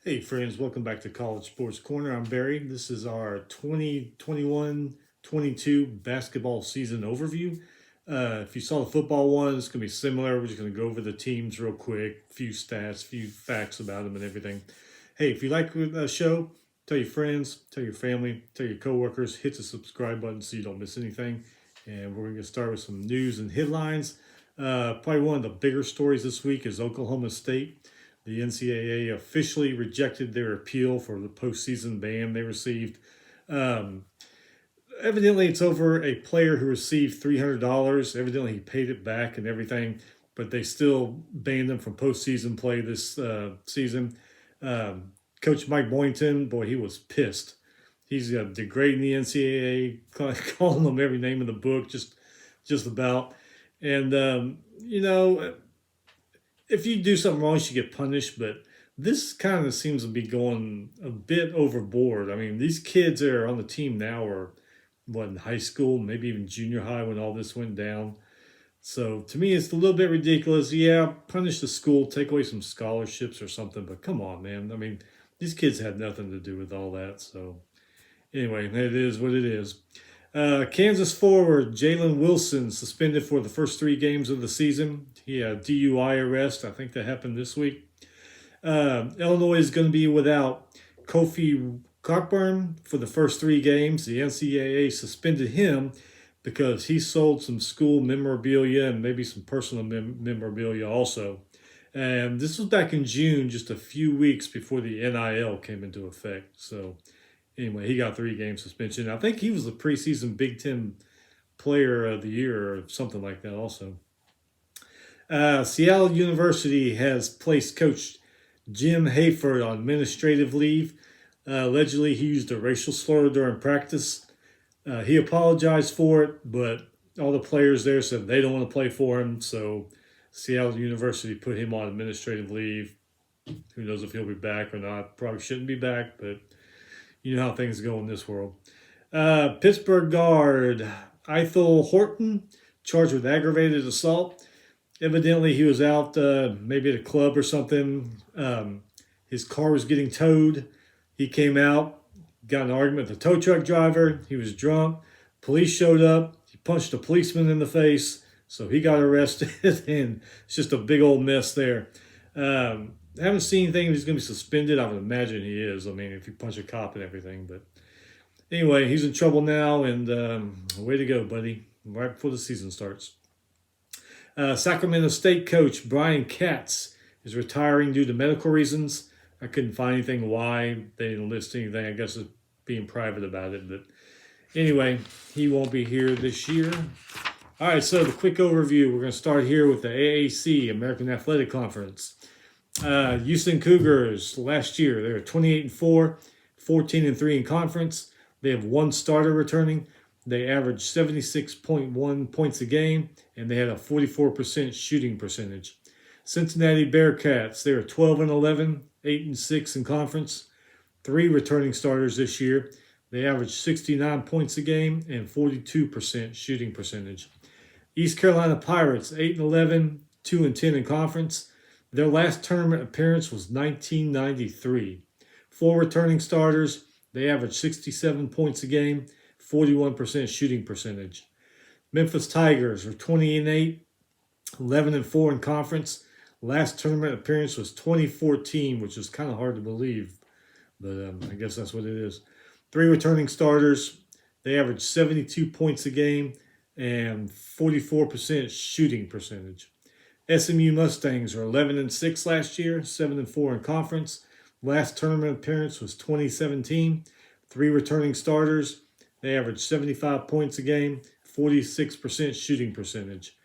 Hey friends, welcome back to College Sports Corner. I'm Barry. This is our 2021-22 basketball season overview. If you saw the football one, it's going to be similar. We're just going to go over the teams real quick, few stats, few facts about them and everything. Hey, if you like the show, tell your friends, tell your family, tell your coworkers, hit the subscribe button so you don't miss anything. And we're going to start with some news and headlines. Probably one of the bigger stories this week is Oklahoma State. The NCAA officially rejected their appeal for the postseason ban they received. Um, Evidently, it's over a player who received $300. Evidently, he paid it back and everything, but they still banned him from postseason play this season. Coach Mike Boynton, boy, he was pissed. He's degrading the NCAA, calling them every name in the book, just about. And if you do something wrong, you should get punished. But this kind of seems to be going a bit overboard. I mean, these kids that are on the team now are what, in high school, maybe even junior high when all this went down. So to me, it's a little bit ridiculous. Yeah, punish the school, take away some scholarships or something. But come on, man. I mean, these kids had nothing to do with all that. So anyway, it is what it is. Kansas forward Jalen Wilson suspended for the first 3 games of the season. He had a DUI arrest. I think that happened this week. Illinois is going to be without Kofi Cockburn for the first 3 games. The NCAA suspended him because he sold some school memorabilia and maybe some personal memorabilia also. And this was back in June, just a few weeks before the NIL came into effect. So anyway, he got 3 game suspension. I think he was the preseason Big Ten Player of the Year or something like that. Also, Seattle University has placed Coach Jim Hayford on administrative leave. Allegedly, he used a racial slur during practice. He apologized for it, but all the players there said they don't want to play for him. So Seattle University put him on administrative leave. Who knows if he'll be back or not? Probably shouldn't be back, but you know how things go in this world. Pittsburgh guard Ethel Horton charged with aggravated assault. Evidently, he was out maybe at a club or something. His car was getting towed. He came out, got in an argument with the tow truck driver. He was drunk. Police showed up. He punched a policeman in the face. So he got arrested, and it's just a big old mess there. I haven't seen anything. He's going to be suspended. I would imagine he is. I mean, if you punch a cop and everything. But anyway, he's in trouble now, and way to go, buddy, right before the season starts. Sacramento State coach Brian Katz is retiring due to medical reasons. I couldn't find anything why they didn't list anything. I guess it's being private about it. But anyway, he won't be here this year. All right, so the quick overview. We're going to start here with the AAC, American Athletic Conference. Houston Cougars last year, they were 28-4, 14-3 in conference. They have 1 starter returning. They averaged 76.1 points a game, and they had a 44% shooting percentage. Cincinnati Bearcats, they were 12-11, 8-6 in conference. 3 returning starters this year. They averaged 69 points a game and 42% shooting percentage. East Carolina Pirates, 8-11, 2-10 in conference. Their last tournament appearance was 1993. 4 returning starters. They averaged 67 points a game, 41% shooting percentage. Memphis Tigers are 20-8, 11-4 in conference. Last tournament appearance was 2014, which is kind of hard to believe, but I guess that's what it is. 3 returning starters. They averaged 72 points a game and 44% shooting percentage. SMU Mustangs are 11-6 last year, 7-4 in conference. Last tournament appearance was 2017. 3 returning starters. They averaged 75 points a game, 46% shooting percentage.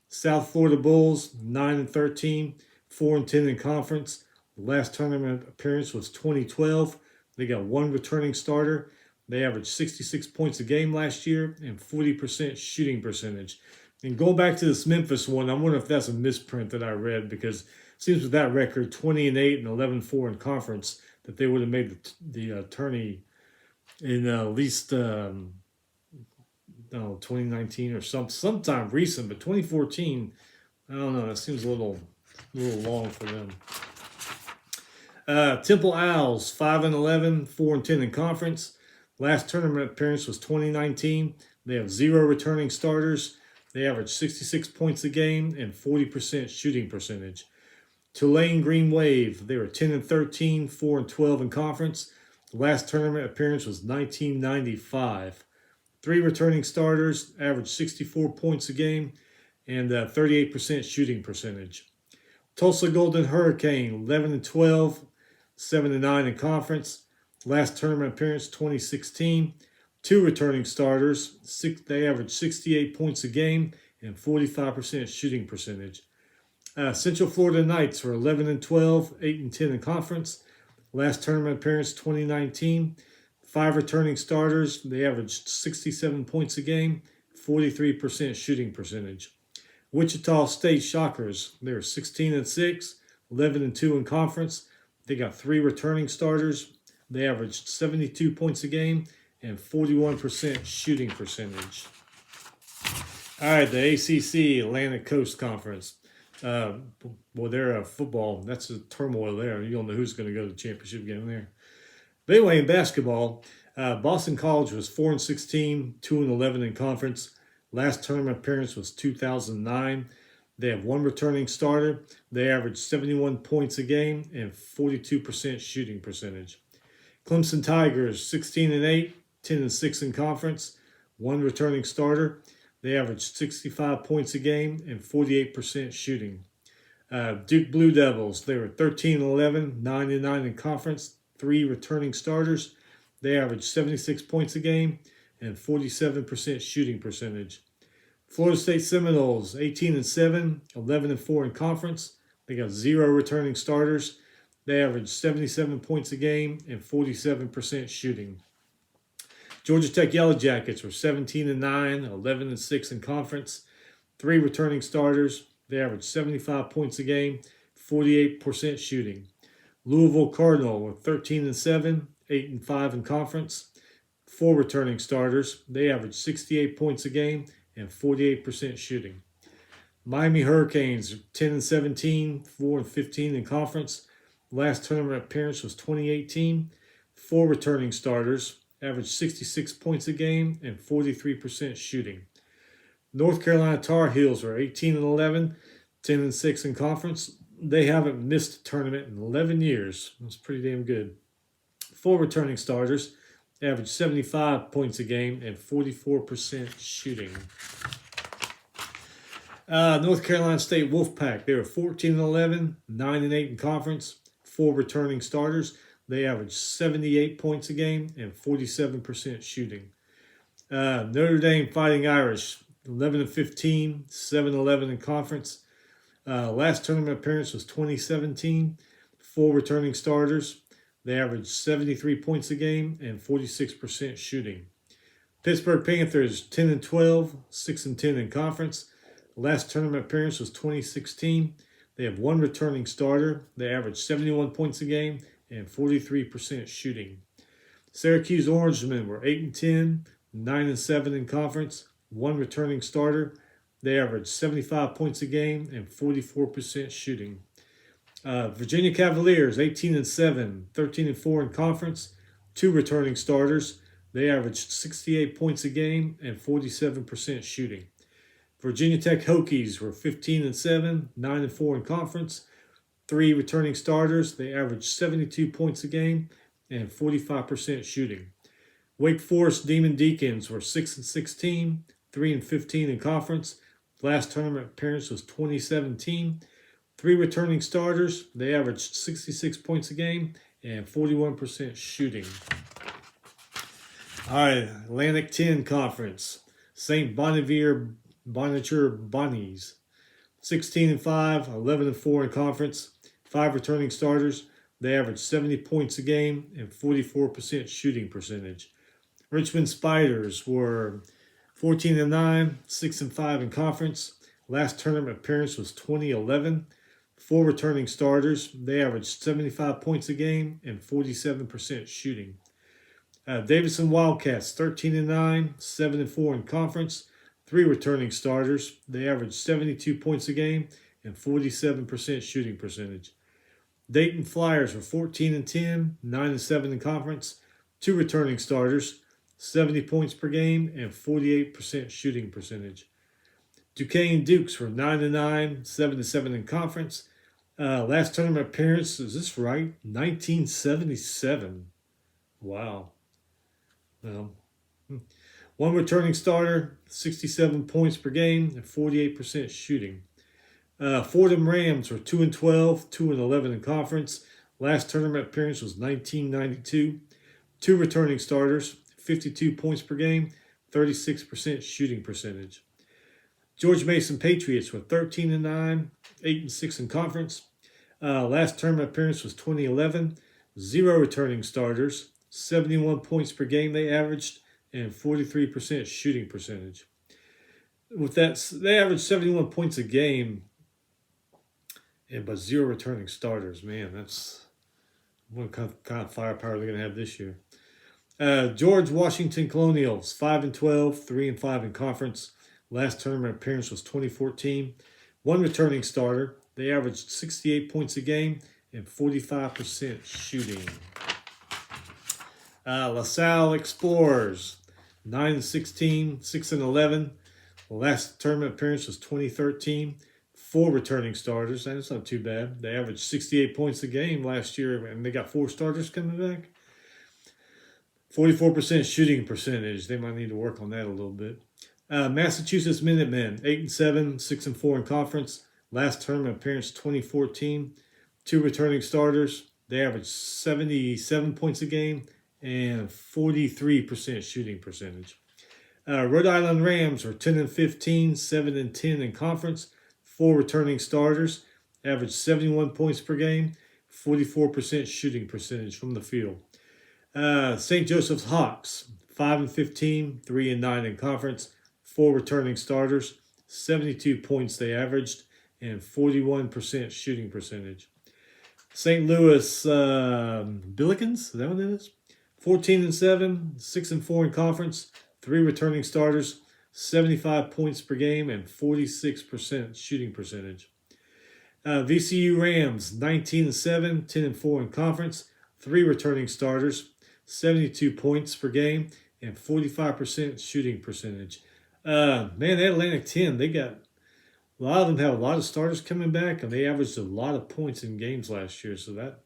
South Florida Bulls, 9-13, 4-10 in conference. The last tournament appearance was 2012. They got 1 returning starter. They averaged 66 points a game last year and 40% shooting percentage. And going back to this Memphis one, I wonder if that's a misprint that I read, because it seems with that record, 20-8 and 11-4 in conference, that they would have made the tourney in at least 2019 or sometime recent, but 2014, I don't know. That seems a little long for them. Temple Owls 5-11, 4-10 in conference. Last tournament appearance was 2019. They have 0 returning starters. They average 66 points a game and 40% shooting percentage. Tulane Green Wave, they were 10-13, 4-12 in conference. The last tournament appearance was 1995. 3 returning starters, average 64 points a game, and 38% shooting percentage. Tulsa Golden Hurricane, 11-12, 7-9 in conference. Last tournament appearance, 2016. 2 returning starters, they average 68 points a game and 45% shooting percentage. Central Florida Knights were 11-12, 8-10 in conference. Last tournament appearance 2019. 5 returning starters. They averaged 67 points a game, 43% shooting percentage. Wichita State Shockers. They were 16-6, 11-2 in conference. They got 3 returning starters. They averaged 72 points a game and 41% shooting percentage. All right, the ACC Atlantic Coast Conference. Well, they're football. That's a turmoil there. You don't know who's going to go to the championship game there. But anyway, in basketball, Boston College was 4-16, 2-11 in conference. Last tournament appearance was 2009. They have 1 returning starter. They average 71 points a game and 42% shooting percentage. Clemson Tigers, 16-8, 10-6 in conference. 1 returning starter. They averaged 65 points a game and 48% shooting. Duke Blue Devils, they were 13-11, 9-9 in conference. 3 returning starters. They averaged 76 points a game and 47% shooting percentage. Florida State Seminoles, 18-7, 11-4 in conference. They got 0 returning starters. They averaged 77 points a game and 47% shooting. Georgia Tech Yellow Jackets were 17-9, 11-6 in conference. 3 returning starters. They averaged 75 points a game, 48% shooting. Louisville Cardinal were 13-7, 8-5 in conference. 4 returning starters. They averaged 68 points a game and 48% shooting. Miami Hurricanes 10-17, 4-15 in conference. Last tournament appearance was 2018. 4 returning starters. Averaged 66 points a game and 43% shooting. North Carolina Tar Heels were 18-11, 10-6 in conference. They haven't missed a tournament in 11 years. That's pretty damn good. 4 returning starters. Averaged 75 points a game and 44% shooting. North Carolina State Wolfpack. They were 14-11, 9-8 in conference. 4 returning starters. They averaged 78 points a game and 47% shooting. Notre Dame Fighting Irish, 11-15, 7-11 in conference. Last tournament appearance was 2017. 4 returning starters. They averaged 73 points a game and 46% shooting. Pittsburgh Panthers, 10-12, 6-10 in conference. Last tournament appearance was 2016. They have 1 returning starter. They average 71 points a game and 43% shooting. Syracuse Orangemen were 8-10, 9-7 in conference. 1 returning starter. They average 75 points a game and 44% shooting. Virginia Cavaliers 18-7, 13-4 in conference. 2 returning starters. They averaged 68 points a game and 47% shooting. Virginia Tech Hokies were 15-7, 9-4 in conference. 3 returning starters. They averaged 72 points a game and 45% shooting. Wake Forest Demon Deacons were 6-16, 3-15 in conference. Last tournament appearance was 2017. 3 returning starters. They averaged 66 points a game and 41% shooting. All right, Atlantic 10 Conference. St. Bonaventure Bonnies, 16-5, 11-4 in conference. 5 returning starters. They averaged 70 points a game and 44% shooting percentage. Richmond Spiders were 14-9, 6-5 in conference. Last tournament appearance was 2011. 4 returning starters. They averaged 75 points a game and 47% shooting. Davidson Wildcats, 13-9, 7-4 in conference. 3 returning starters. They averaged 72 points a game and 47% shooting percentage. Dayton Flyers were 14-10, 9-7 in conference. 2 returning starters, 70 points per game, and 48% shooting percentage. Duquesne Dukes were 9-9, 7-7 in conference. Last tournament appearance, is this right? 1977. Wow. Well, 1 returning starter, 67 points per game, and 48% shooting. Fordham Rams were 2-12, 2-11 in conference. Last tournament appearance was 1992. 2 returning starters, 52 points per game, 36% shooting percentage. George Mason Patriots were 13-9, 8-6 in conference. Last tournament appearance was 2011. 0 returning starters, 71 points per game they averaged, and 43% shooting percentage. With that, they averaged 71 points a game, but 0 returning starters. Man, that's what kind of firepower they're going to have this year. George Washington Colonials, 5-12, 3-5 in conference. Last tournament appearance was 2014. 1 returning starter. They averaged 68 points a game and 45% shooting. LaSalle Explorers, 9-16, 6-11. Last tournament appearance was 2013. 4 returning starters. That's not too bad. They averaged 68 points a game last year, and they got 4 starters coming back. 44% shooting percentage. They might need to work on that a little bit. Massachusetts Minutemen, 8-7, 6-4 in conference. Last tournament appearance 2014. 2 returning starters. They averaged 77 points a game and 43% shooting percentage. Rhode Island Rams were 10-15, 7-10 in conference. 4 returning starters. Averaged 71 points per game, 44% shooting percentage from the field. St. Joseph's Hawks, 5-15, 3-9 in conference. 4 returning starters, 72 points they averaged, and 41% shooting percentage. St. Louis Billikens, is that what it is? 14-7, 6-4 in conference. 3 returning starters, 75 points per game, and 46% shooting percentage. VCU Rams, 19-7, 10-4 in conference. 3 returning starters, 72 points per game, and 45% shooting percentage. Man, Atlantic 10, they got a lot of them have a lot of starters coming back, and they averaged a lot of points in games last year, so that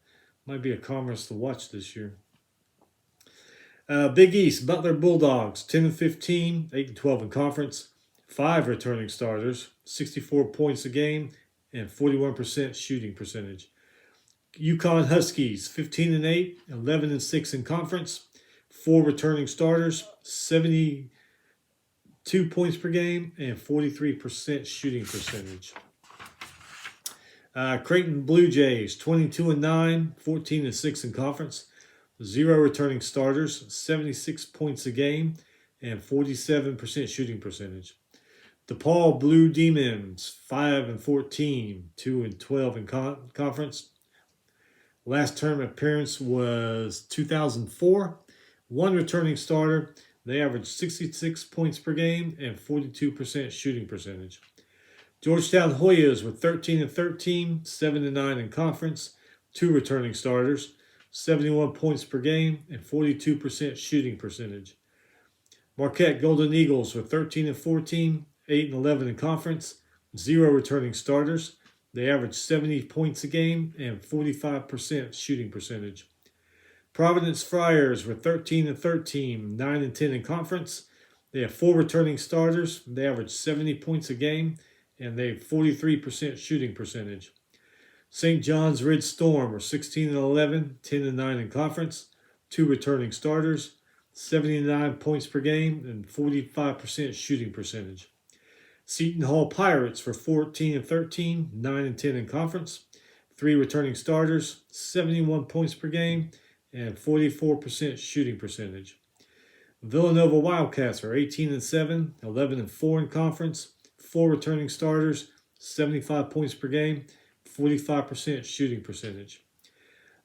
might be a conference to watch this year. Big East, Butler Bulldogs, 10-15, 8-12 in conference. 5 returning starters, 64 points a game, and 41% shooting percentage. Yukon Huskies, 15-8, 11-6 in conference. 4 returning starters, 72 points per game, and 43% shooting percentage. Creighton Blue Jays, 22-9, 14-6 in conference. 0 returning starters, 76 points a game, and 47% shooting percentage. DePaul Blue Demons, 5-14, 2-12 in conference. Last tournament appearance was 2004. 1 returning starter. They averaged 66 points per game and 42% shooting percentage. Georgetown Hoyas were 13-13, 7-9 in conference. 2 returning starters, 71 points per game and 42% shooting percentage. Marquette Golden Eagles were 13-14, 8-11 in conference. 0 returning starters. They averaged 70 points a game and 45% shooting percentage. Providence Friars were 13-13, 9-10 in conference. They have 4 returning starters. They average 70 points a game, and they have 43% shooting percentage. St. John's Red Storm were 16-11, 10-9 in conference. 2 returning starters, 79 points per game, and 45% shooting percentage. Seton Hall Pirates were 14-13, 9-10 in conference. 3 returning starters, 71 points per game, and 44% shooting percentage. Villanova Wildcats are 18-7, 11-4 in conference. 4 returning starters, 75 points per game, 45% shooting percentage.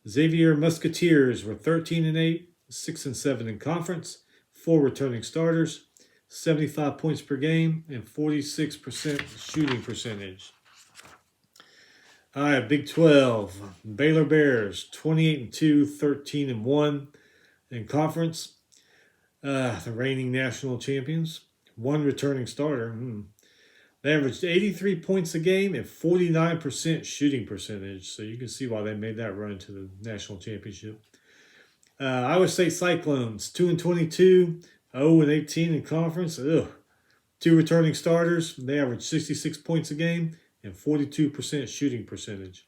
Xavier Musketeers were 13-8, 6-7 in conference. 4 returning starters, 75 points per game, and 46% shooting percentage. All right, Big 12. Baylor Bears, 28-2, 13-1 in conference. The reigning national champions. One returning starter. They averaged 83 points a game and 49% shooting percentage. So you can see why they made that run to the national championship. Iowa State Cyclones, 2-22, 0-18 in conference. Two returning starters. They averaged 66 points a game and 42% shooting percentage.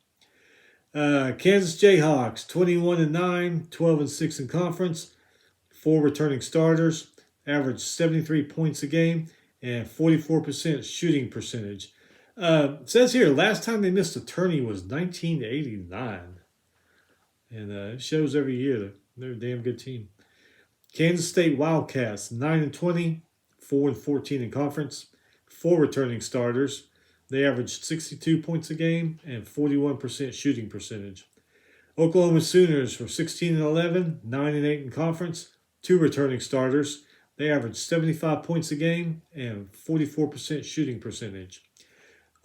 Kansas Jayhawks, 21-9, 12-6 in conference. Four returning starters, averaged 73 points a game and 44% shooting percentage. It says here, last time they missed a tourney was 1989. And it shows every year that they're a damn good team. Kansas State Wildcats, 9-20, 4-14 in conference. Four returning starters. They averaged 62 points a game and 41% shooting percentage. Oklahoma Sooners were 16-11, 9-8 in conference. Two returning starters. They averaged 75 points a game and 44% shooting percentage.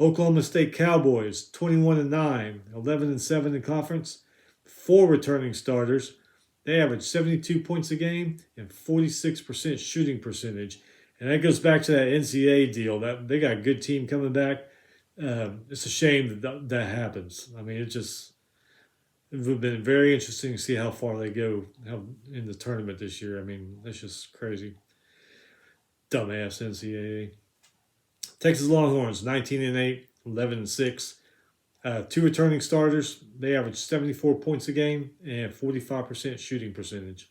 Oklahoma State Cowboys, 21-9, 11-7 in conference. Four returning starters. They averaged 72 points a game and 46% shooting percentage. And that goes back to that NCAA deal. That they got a good team coming back. It's a shame that happens. I mean, it would have been very interesting to see how far they go in the tournament this year. I mean, that's just crazy. Dumbass NCAA. Texas Longhorns, 19-8, 11-6. Two returning starters. They averaged 74 points a game and 45% shooting percentage.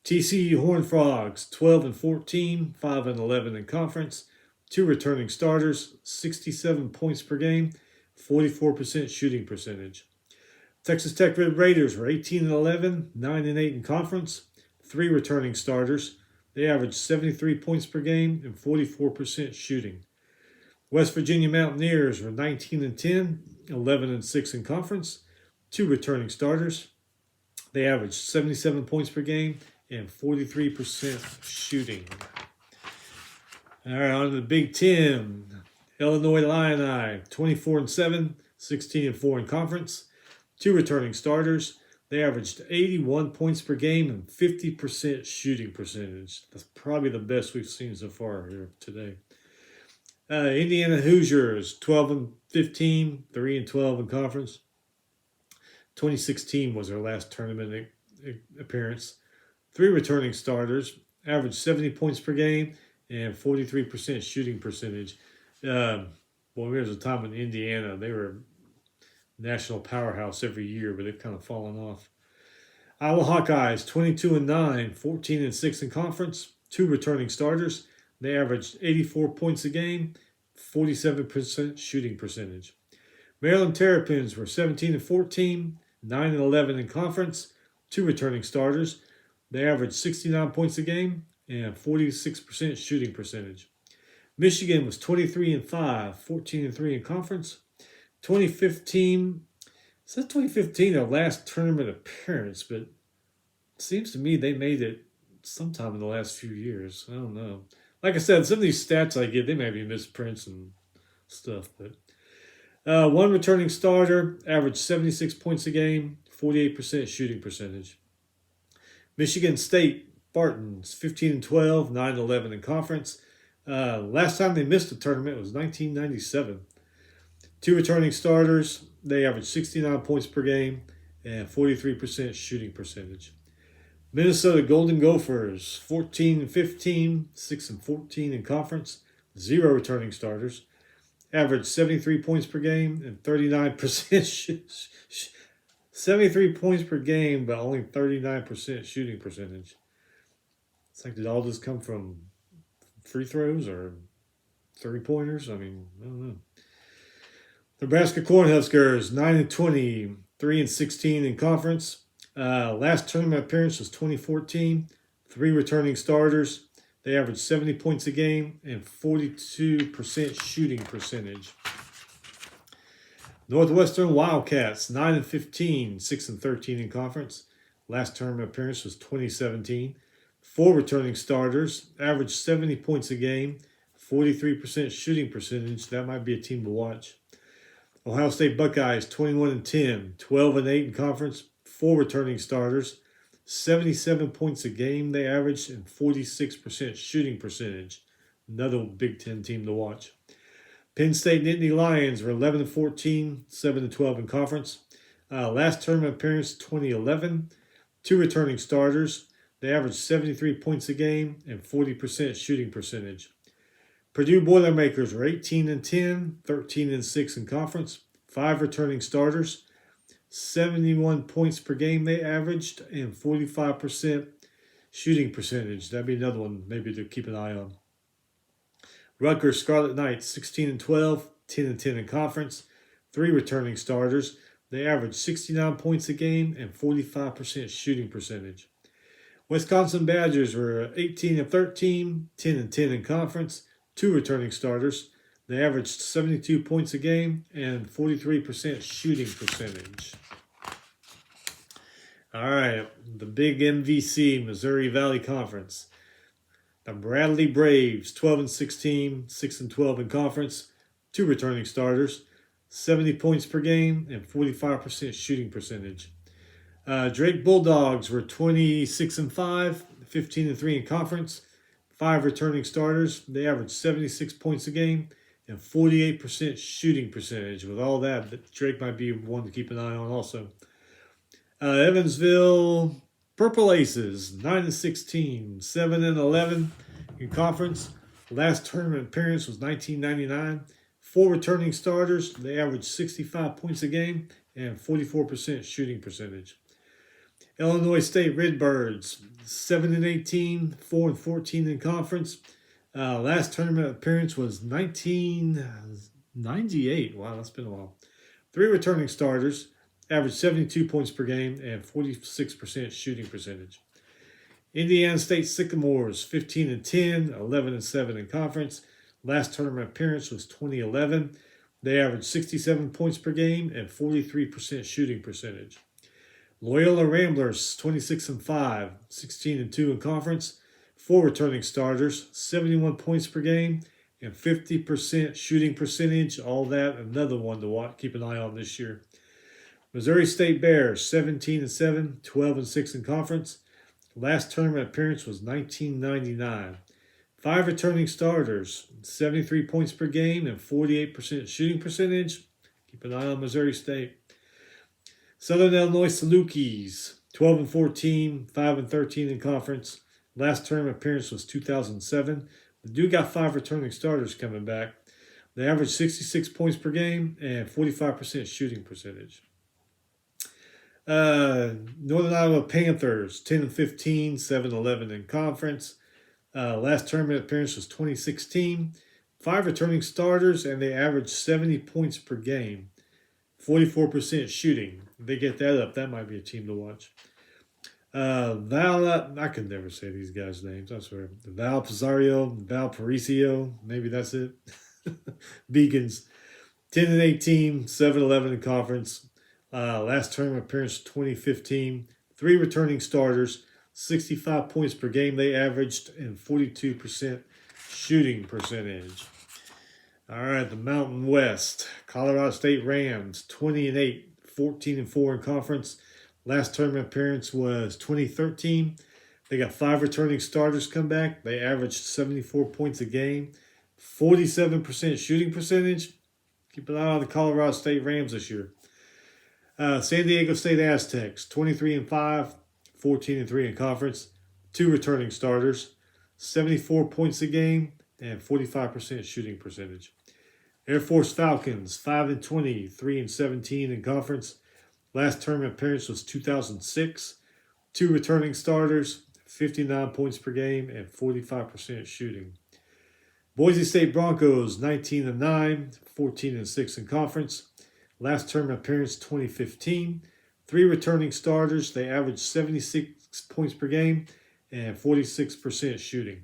TCU Horned Frogs, 12-14, 5-11 in conference. Two returning starters, 67 points per game, 44% shooting percentage. Texas Tech Red Raiders were 18-11, 9-8 in conference. Three returning starters. They averaged 73 points per game and 44% shooting. West Virginia Mountaineers were 19-10, 11-6 in conference. Two returning starters. They averaged 77 points per game and 43% shooting. All right, on to the Big Ten. Illinois Illini, 24-7, 16-4 in conference. Two returning starters. They averaged 81 points per game and 50% shooting percentage. That's probably the best we've seen so far here today. Indiana Hoosiers, 12-15, 3-12 in conference. 2016 was their last tournament appearance. Three returning starters, averaged 70 points per game and 43% shooting percentage. Well, there was a time in Indiana, they were a national powerhouse every year, but they've kind of fallen off. Iowa Hawkeyes, 22-9, 14-6 in conference. Two returning starters. They averaged 84 points a game, 47% shooting percentage. Maryland Terrapins were 17-14, 9-11 in conference. Two returning starters. They averaged 69 points a game and 46% shooting percentage. Michigan was 23-5, 14-3 in conference. 2015, it's not 2015 their last tournament appearance, but it seems to me they made it sometime in the last few years. I don't know. Like I said, some of these stats I get, they may be misprints and stuff, but one returning starter averaged 76 points a game, 48% shooting percentage. Michigan State Spartans, 15-12, 9-11 in conference. Last time they missed a tournament was 1997. Two returning starters, they averaged 69 points per game and 43% shooting percentage. Minnesota Golden Gophers, 14-15, 6-14 in conference. Zero returning starters. Averaged 73 points per game and 39% 73 points per game, but only 39% shooting percentage. It's like, did all this come from free throws or three-pointers? I mean, I don't know. Nebraska Cornhuskers, 9-20, 3-16 in conference. Last tournament appearance was 2014. Three returning starters. They averaged 70 points a game and 42% shooting percentage. Northwestern Wildcats, 9-15, 6-13 in conference. Last tournament appearance was 2017. Four returning starters, averaged 70 points a game, 43% shooting percentage. That might be a team to watch. Ohio State Buckeyes 21-10, 12-8 in conference, 4 returning starters, 77 points a game they averaged, and 46% shooting percentage. Another Big Ten team to watch. Penn State Nittany Lions were 11-14, 7-12 in conference. Last tournament appearance 2011, 2 returning starters. They averaged 73 points a game and 40% shooting percentage. Purdue Boilermakers were 18-10, 13-6 in conference, 5 returning starters, 71 points per game they averaged, and 45% shooting percentage. That'd be another one maybe to keep an eye on. Rutgers Scarlet Knights 16-12, 10-10 in conference, 3 returning starters. They averaged 69 points a game and 45% shooting percentage. Wisconsin Badgers were 18-13, 10-10 in conference, 2 returning starters. They averaged 72 points a game and 43% shooting percentage. All right, the big MVC, Missouri Valley Conference. The Bradley Braves, 12-16, 6-12 in conference, 2 returning starters, 70 points per game, and 45% shooting percentage. Drake Bulldogs were 26-5, 15-3 in conference, 5 returning starters. They averaged 76 points a game and 48% shooting percentage. With all that, Drake might be one to keep an eye on also. Evansville Purple Aces, 9-16, 7-11 in conference. Last tournament appearance was 1999. 4 returning starters. They averaged 65 points a game and 44% shooting percentage. Illinois State Redbirds, 7-18, 4-14 in conference. Last tournament appearance was 1998. Wow, that's been a while. 3 returning starters. Averaged 72 points per game and 46% shooting percentage. Indiana State Sycamores, 15-10, 11-7 in conference. Last tournament appearance was 2011. They averaged 67 points per game and 43% shooting percentage. Loyola Ramblers, 26-5, 16-2 in conference. 4 returning starters, 71 points per game and 50% shooting percentage. All that, another one to watch, keep an eye on this year. Missouri State Bears, 17-7, 12-6 in conference. Last tournament appearance was 1999. 5 returning starters, 73 points per game and 48% shooting percentage. Keep an eye on Missouri State. Southern Illinois Salukis, 12-14, 5-13 in conference. Last tournament appearance was 2007. The dude got 5 returning starters coming back. They averaged 66 points per game and 45% shooting percentage. Northern Iowa Panthers, 10-15, 7-11 in conference. Last tournament appearance was 2016. 5 returning starters, and they averaged 70 points per game. 44% shooting. If they get that up, that might be a team to watch. I can never say these guys' names, I swear. Val Pizzario, Val Paricio, maybe that's it. Beacons, 10-18, 7-11 in conference. Last tournament appearance 2015. 3 returning starters, 65 points per game they averaged, and 42% shooting percentage. All right, the Mountain West. Colorado State Rams, 20-8, 14-4 in conference. Last tournament appearance was 2013. They got 5 returning starters come back. They averaged 74 points a game, 47% shooting percentage. Keep an eye on the Colorado State Rams this year. San Diego State Aztecs, 23-5, 14-3 in conference. 2 returning starters, 74 points a game, and 45% shooting percentage. Air Force Falcons, 5-20, 3-17 in conference. Last tournament appearance was 2006. 2 returning starters, 59 points per game, and 45% shooting. Boise State Broncos, 19-9, 14-6 in conference. Last tournament appearance 2015. 3 returning starters. They averaged 76 points per game and 46% shooting.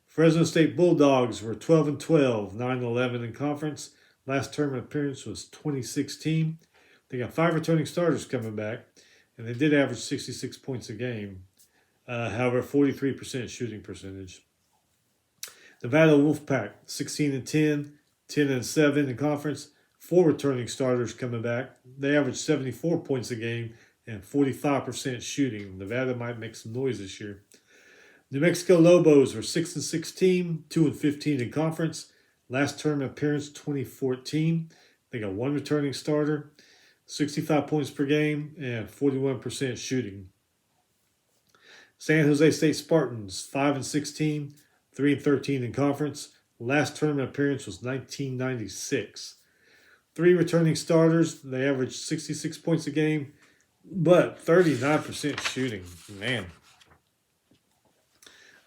Fresno State Bulldogs were 12-12, 9-11 in conference. Last tournament appearance was 2016. They got 5 returning starters coming back, and they did average 66 points a game. However, 43% shooting percentage. Nevada Wolfpack, 16-10, 10-7 in conference. 4 returning starters coming back. They averaged 74 points a game and 45% shooting. Nevada might make some noise this year. New Mexico Lobos were 6-16, 2-15 in conference. Last tournament appearance 2014. They got 1 returning starter, 65 points per game, and 41% shooting. San Jose State Spartans 5-16, 3-13 in conference. Last tournament appearance was 1996. 3 returning starters. They averaged 66 points a game, but 39% shooting. Man.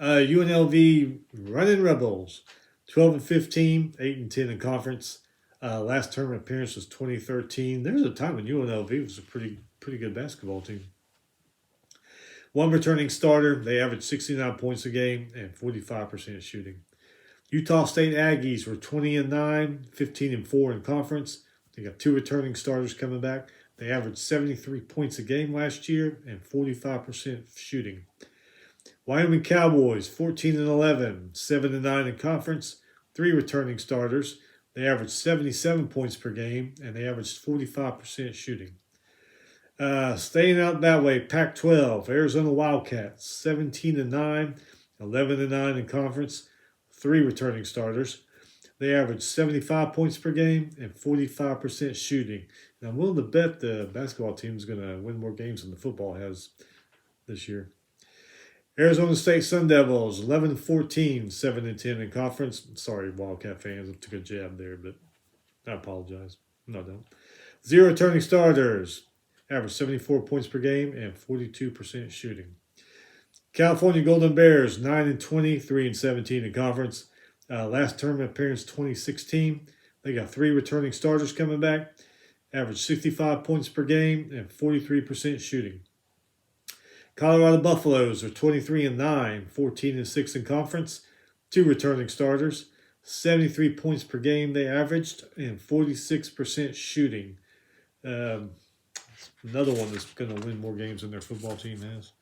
UNLV Running Rebels 12-15, 8-10 in conference. Last tournament appearance was 2013. There was a time when UNLV was a pretty good basketball team. 1 returning starter. They averaged 69 points a game and 45% shooting. Utah State Aggies were 20-9, 15-4 in conference. They got 2 returning starters coming back. They averaged 73 points a game last year and 45% shooting. Wyoming Cowboys 14-11, 7-9 in conference. 3 returning starters. They averaged 77 points per game and they averaged 45% shooting. Staying out that way, Pac-12, Arizona Wildcats, 17-9, 11-9 in conference, 3 returning starters. They averaged 75 points per game and 45% shooting. And I'm willing to bet the basketball team is going to win more games than the football has this year. Arizona State Sun Devils, 11-14, 7-10 in conference. Sorry, Wildcat fans, I took a jab there, but I apologize. No, don't. 0 returning starters. Averaged 74 points per game and 42% shooting. California Golden Bears, 9-20, 3-17 in conference. Last tournament appearance 2016. They got 3 returning starters coming back. Averaged 65 points per game and 43% shooting. Colorado Buffaloes are 23-9, 14-6 in conference. 2 returning starters. 73 points per game they averaged and 46% shooting. Another one that's going to win more games than their football team has.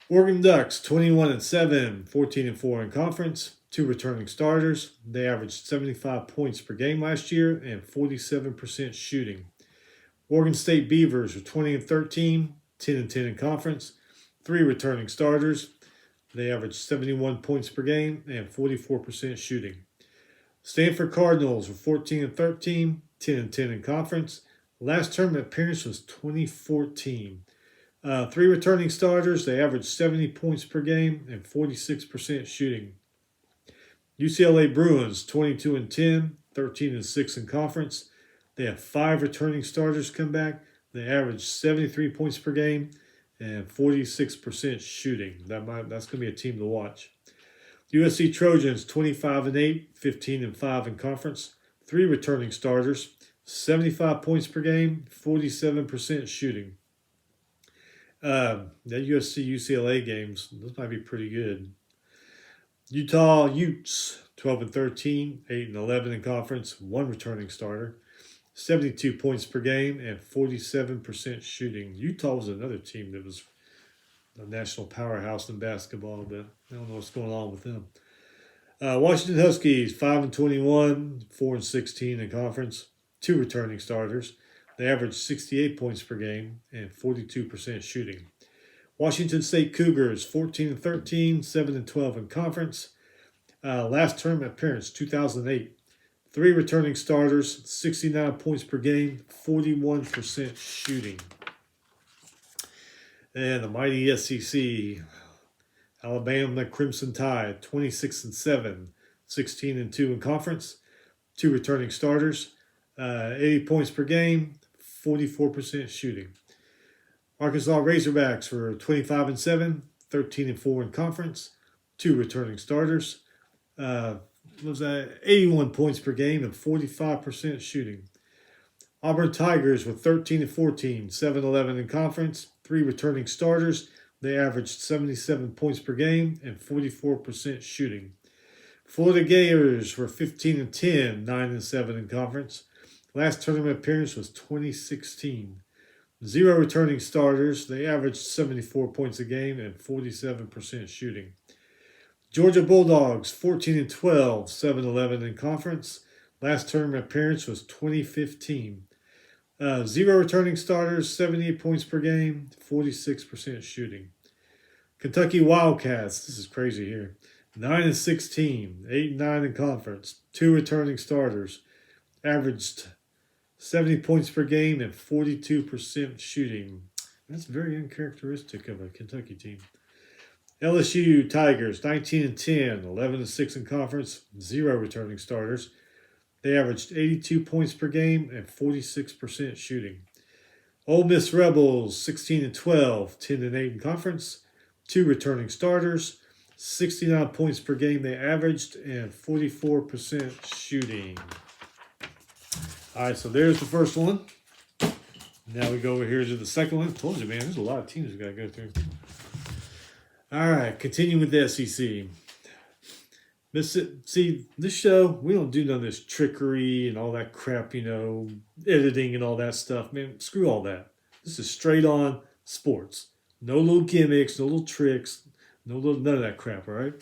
Oregon Ducks, 21-7, 14-4 in conference. 2 returning starters. They averaged 75 points per game last year and 47% shooting. Oregon State Beavers are 20-13, 10-10 in conference. 3 returning starters. They averaged 71 points per game and 44% shooting. Stanford Cardinals were 14-13, 10-10 in conference. Last tournament appearance was 2014. 3 returning starters. They averaged 70 points per game and 46% shooting. UCLA Bruins, 22-10, 13-6 in conference. They have 5 returning starters come back. They averaged 73 points per game and 46% shooting. That's going to be a team to watch. USC Trojans, 25-8, 15-5 in conference. 3 returning starters. 75 points per game, 47% shooting. That USC-UCLA games, those might be pretty good. Utah Utes, 12-13, 8-11 in conference, 1 returning starter. 72 points per game and 47% shooting. Utah was another team that was a national powerhouse in basketball, but I don't know what's going on with them. Washington Huskies, 5-21, 4-16 in conference. 2 returning starters. They averaged 68 points per game and 42% shooting. Washington State Cougars, 14-13, 7-12 in conference. Last tournament appearance, 2008. 3 returning starters, 69 points per game, 41% shooting. And the mighty SEC, Alabama Crimson Tide, 26-7, 16-2 in conference. 2 returning starters. 80 points per game, 44% shooting. Arkansas Razorbacks were 25-7, 13-4 in conference. 2 returning starters. 81 points per game and 45% shooting. Auburn Tigers were 13-14, 7-11 in conference. 3 returning starters. They averaged 77 points per game and 44% shooting. Florida Gators were 15-10, 9-7 in conference. Last tournament appearance was 2016. 0 returning starters. They averaged 74 points a game and 47% shooting. Georgia Bulldogs, 14-12, 7-11 in conference. Last tournament appearance was 2015. Zero returning starters, 78 points per game, 46% shooting. Kentucky Wildcats, this is crazy here. 9-16, 8-9 in conference, two returning starters, averaged 70 points per game and 42% shooting. That's very uncharacteristic of a Kentucky team. LSU Tigers, 19-10, 11-6 in conference, zero returning starters. They averaged 82 points per game and 46% shooting. Ole Miss Rebels, 16-12, 10-8 in conference, two returning starters, 69 points per game they averaged, and 44% shooting. All right, so there's the first one. Now we go over here to the second one. Told you, man, there's a lot of teams we got to go through. All right, continuing with the SEC. See, this show, we don't do none of this trickery and all that crap, editing and all that stuff. Man, screw all that. This is straight on sports. No little gimmicks, no little tricks, none of that crap, all right?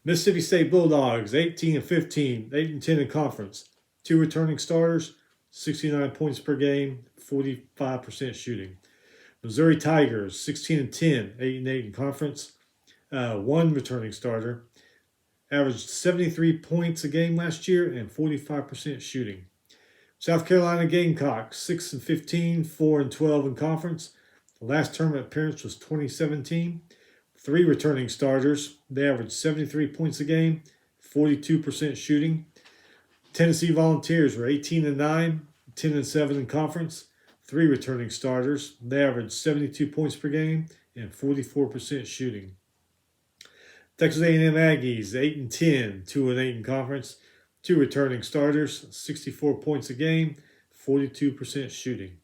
Mississippi State Bulldogs, 18-15, 8-10 in conference. Two returning starters, 69 points per game, 45% shooting. Missouri Tigers, 16-10, 8-8 in conference. One returning starter, averaged 73 points a game last year and 45% shooting. South Carolina Gamecocks, 6-15, 4-12 in conference. The last tournament appearance was 2017. Three returning starters. They averaged 73 points a game, 42% shooting. Tennessee Volunteers were 18-9, 10-7 in conference. Three returning starters. They averaged 72 points per game and 44% shooting. Texas A&M Aggies, 8-10, 2-8 in conference. Two returning starters, 64 points a game, 42% shooting.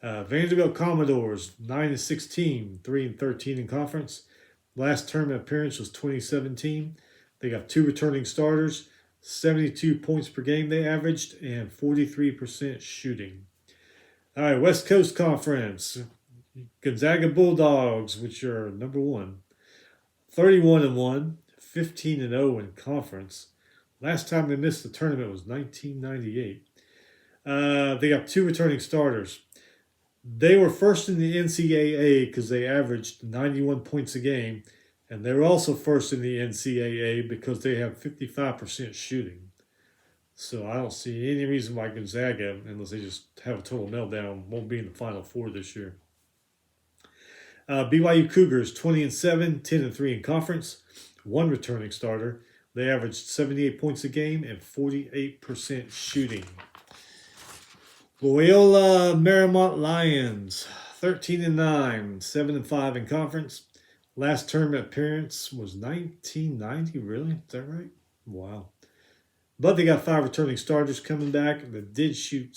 Vanderbilt Commodores, 9-16, 3-13 in conference. Last tournament appearance was 2017. They got two returning starters, 72 points per game they averaged, and 43% shooting. All right, West Coast Conference. Gonzaga Bulldogs, which are number one. 31-1, 15-0 in conference. Last time they missed the tournament was 1998. They got two returning starters. They were first in the NCAA because they averaged 91 points a game, and they were also first in the NCAA because they have 55% shooting. So I don't see any reason why Gonzaga, unless they just have a total meltdown, won't be in the Final Four this year. BYU Cougars, 20-7, 10-3 in conference. One returning starter. They averaged 78 points a game and 48% shooting. Loyola Marymount Lions, 13-9, 7-5 in conference. Last tournament appearance was 1990. Really? Is that right? Wow. But they got five returning starters coming back that did shoot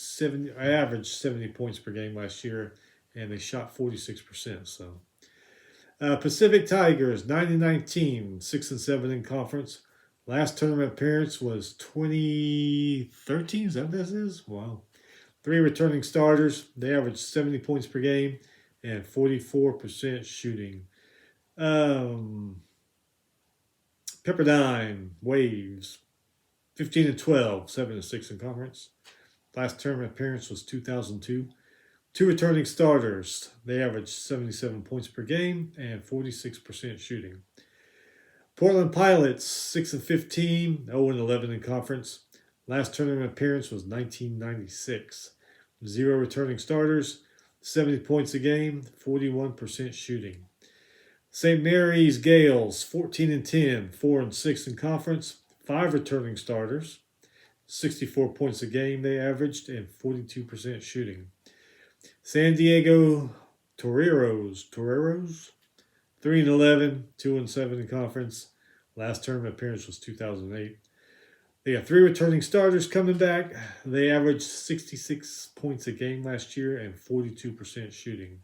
average 70 points per game last year, and they shot 46%. So, Pacific Tigers, 9-19, 6-7 in conference. Last tournament appearance was 2013. Is that what this is? Wow. Three returning starters. They averaged 70 points per game and 44% shooting. Pepperdine Waves, 15-12, 7-6 in conference. Last tournament appearance was 2002. Two returning starters. They averaged 77 points per game and 46% shooting. Portland Pilots, 6-15, 0-11 in conference. Last tournament appearance was 1996. Zero returning starters, 70 points a game, 41% shooting. St. Mary's Gales, 14-10, 4-6 in conference. Five returning starters, 64 points a game they averaged, and 42% shooting. San Diego Toreros, 3-11, 2-7 in conference. Last tournament appearance was 2008. They got three returning starters coming back. They averaged 66 points a game last year and 42% shooting.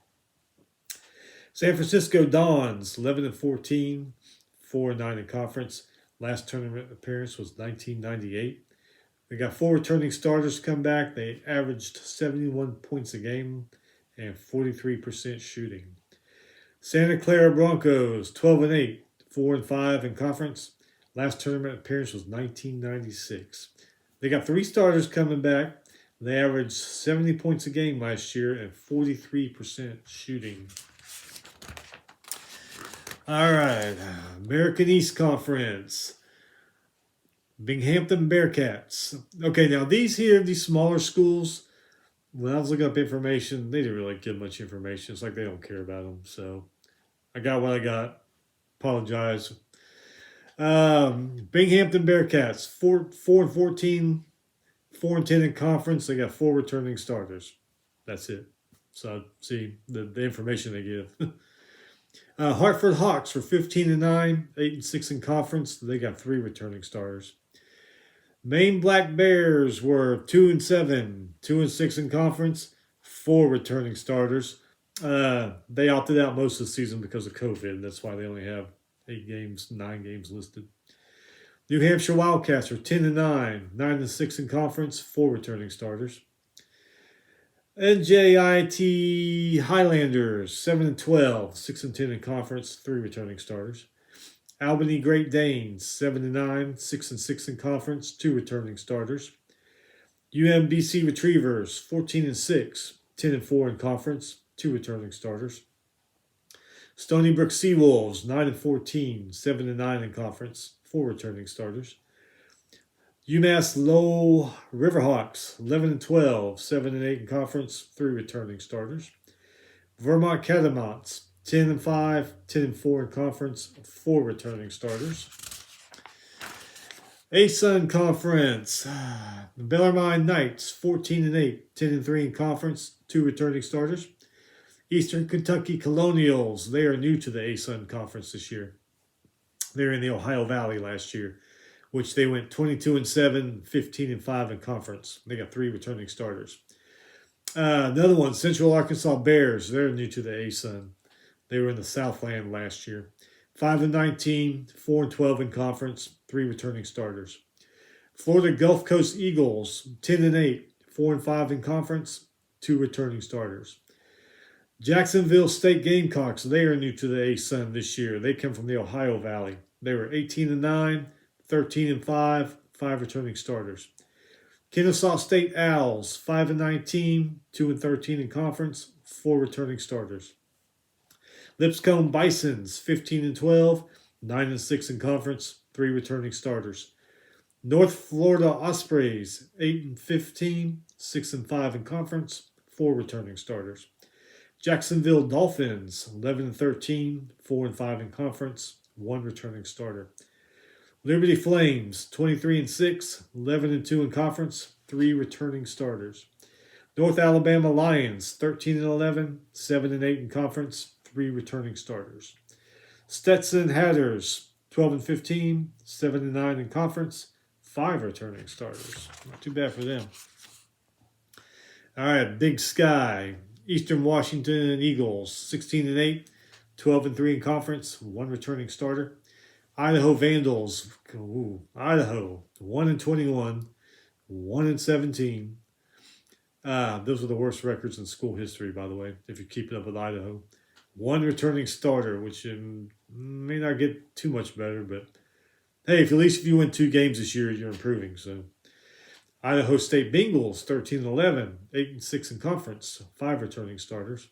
San Francisco Dons, 11-14, 4-9 in conference. Last tournament appearance was 1998. They got four returning starters come back. They averaged 71 points a game and 43% shooting. Santa Clara Broncos, 12-8, 4-5 in conference. Last tournament appearance was 1996. They got 3 starters coming back. They averaged 70 points a game last year and 43% shooting. All right, American East Conference. Binghamton Bearcats. Okay, now these smaller schools, when I was looking up information, they didn't really give much information. It's like they don't care about them. So I got what I got. Apologize. Binghamton Bearcats, 4-14, 4-10 in conference. They got 4 returning starters. That's it. So see the information they give. Hartford Hawks were 15-9, 8-6 in conference. They got 3 returning starters. Maine Black Bears were 2-7, 2-6 in conference, 4 returning starters. They opted out most of the season because of COVID. That's why they only have 9 games listed. New Hampshire Wildcats are 10-9, 9-6 in conference, 4 returning starters. NJIT Highlanders 7-12, 6-10 in conference, 3 returning starters. Albany Great Danes 7-9, 6-6 in conference, 2 returning starters. UMBC Retrievers 14-6, 10-4 in conference, 2 returning starters. Stony Brook Seawolves 9-14, 7-9 in conference, 4 returning starters. UMass Lowell Riverhawks 11-12, 7-8 in conference, 3 returning starters. Vermont Catamounts 10-5, 10-4 in conference, 4 returning starters. ASUN Conference, the Bellarmine Knights 14-8, 10-3 in conference, 2 returning starters. Eastern Kentucky Colonials, they are new to the ASUN Conference this year. They were in the Ohio Valley last year, which they went 22-7, 15-5 in conference. They got 3 returning starters. Another one, Central Arkansas Bears, they're new to the ASUN. They were in the Southland last year. 5-19, 4-12 in conference, 3 returning starters. Florida Gulf Coast Eagles, 10-8, 4-5 in conference, 2 returning starters. Jacksonville State Gamecocks, they are new to the ASUN this year. They come from the Ohio Valley. They were 18-9, 13-5, 5 returning starters. Kennesaw State Owls, 5-19, 2-13 in conference, 4 returning starters. Lipscomb Bisons, 15-12, 9-6 in conference, 3 returning starters. North Florida Ospreys, 8-15, 6-5 in conference, 4 returning starters. Jacksonville Dolphins, 11-13, 4-5 in conference, 1 returning starter. Liberty Flames, 23-6, 11-2 in conference, 3 returning starters. North Alabama Lions, 13-11, 7-8 in conference, 3 returning starters. Stetson Hatters, 12-15, 7-9 in conference, 5 returning starters. Not too bad for them. All right, Big Sky. Eastern Washington Eagles, 16-8, 12-3 in conference, 1 returning starter. Idaho Vandals, Idaho, 1-21, 1-17. Those are the worst records in school history, by the way, if you're keeping up with Idaho. 1 returning starter, which may not get too much better, but hey, at least if you win 2 games this year, you're improving. So, Idaho State Bengals, 13-11, 8-6 in conference, 5 returning starters.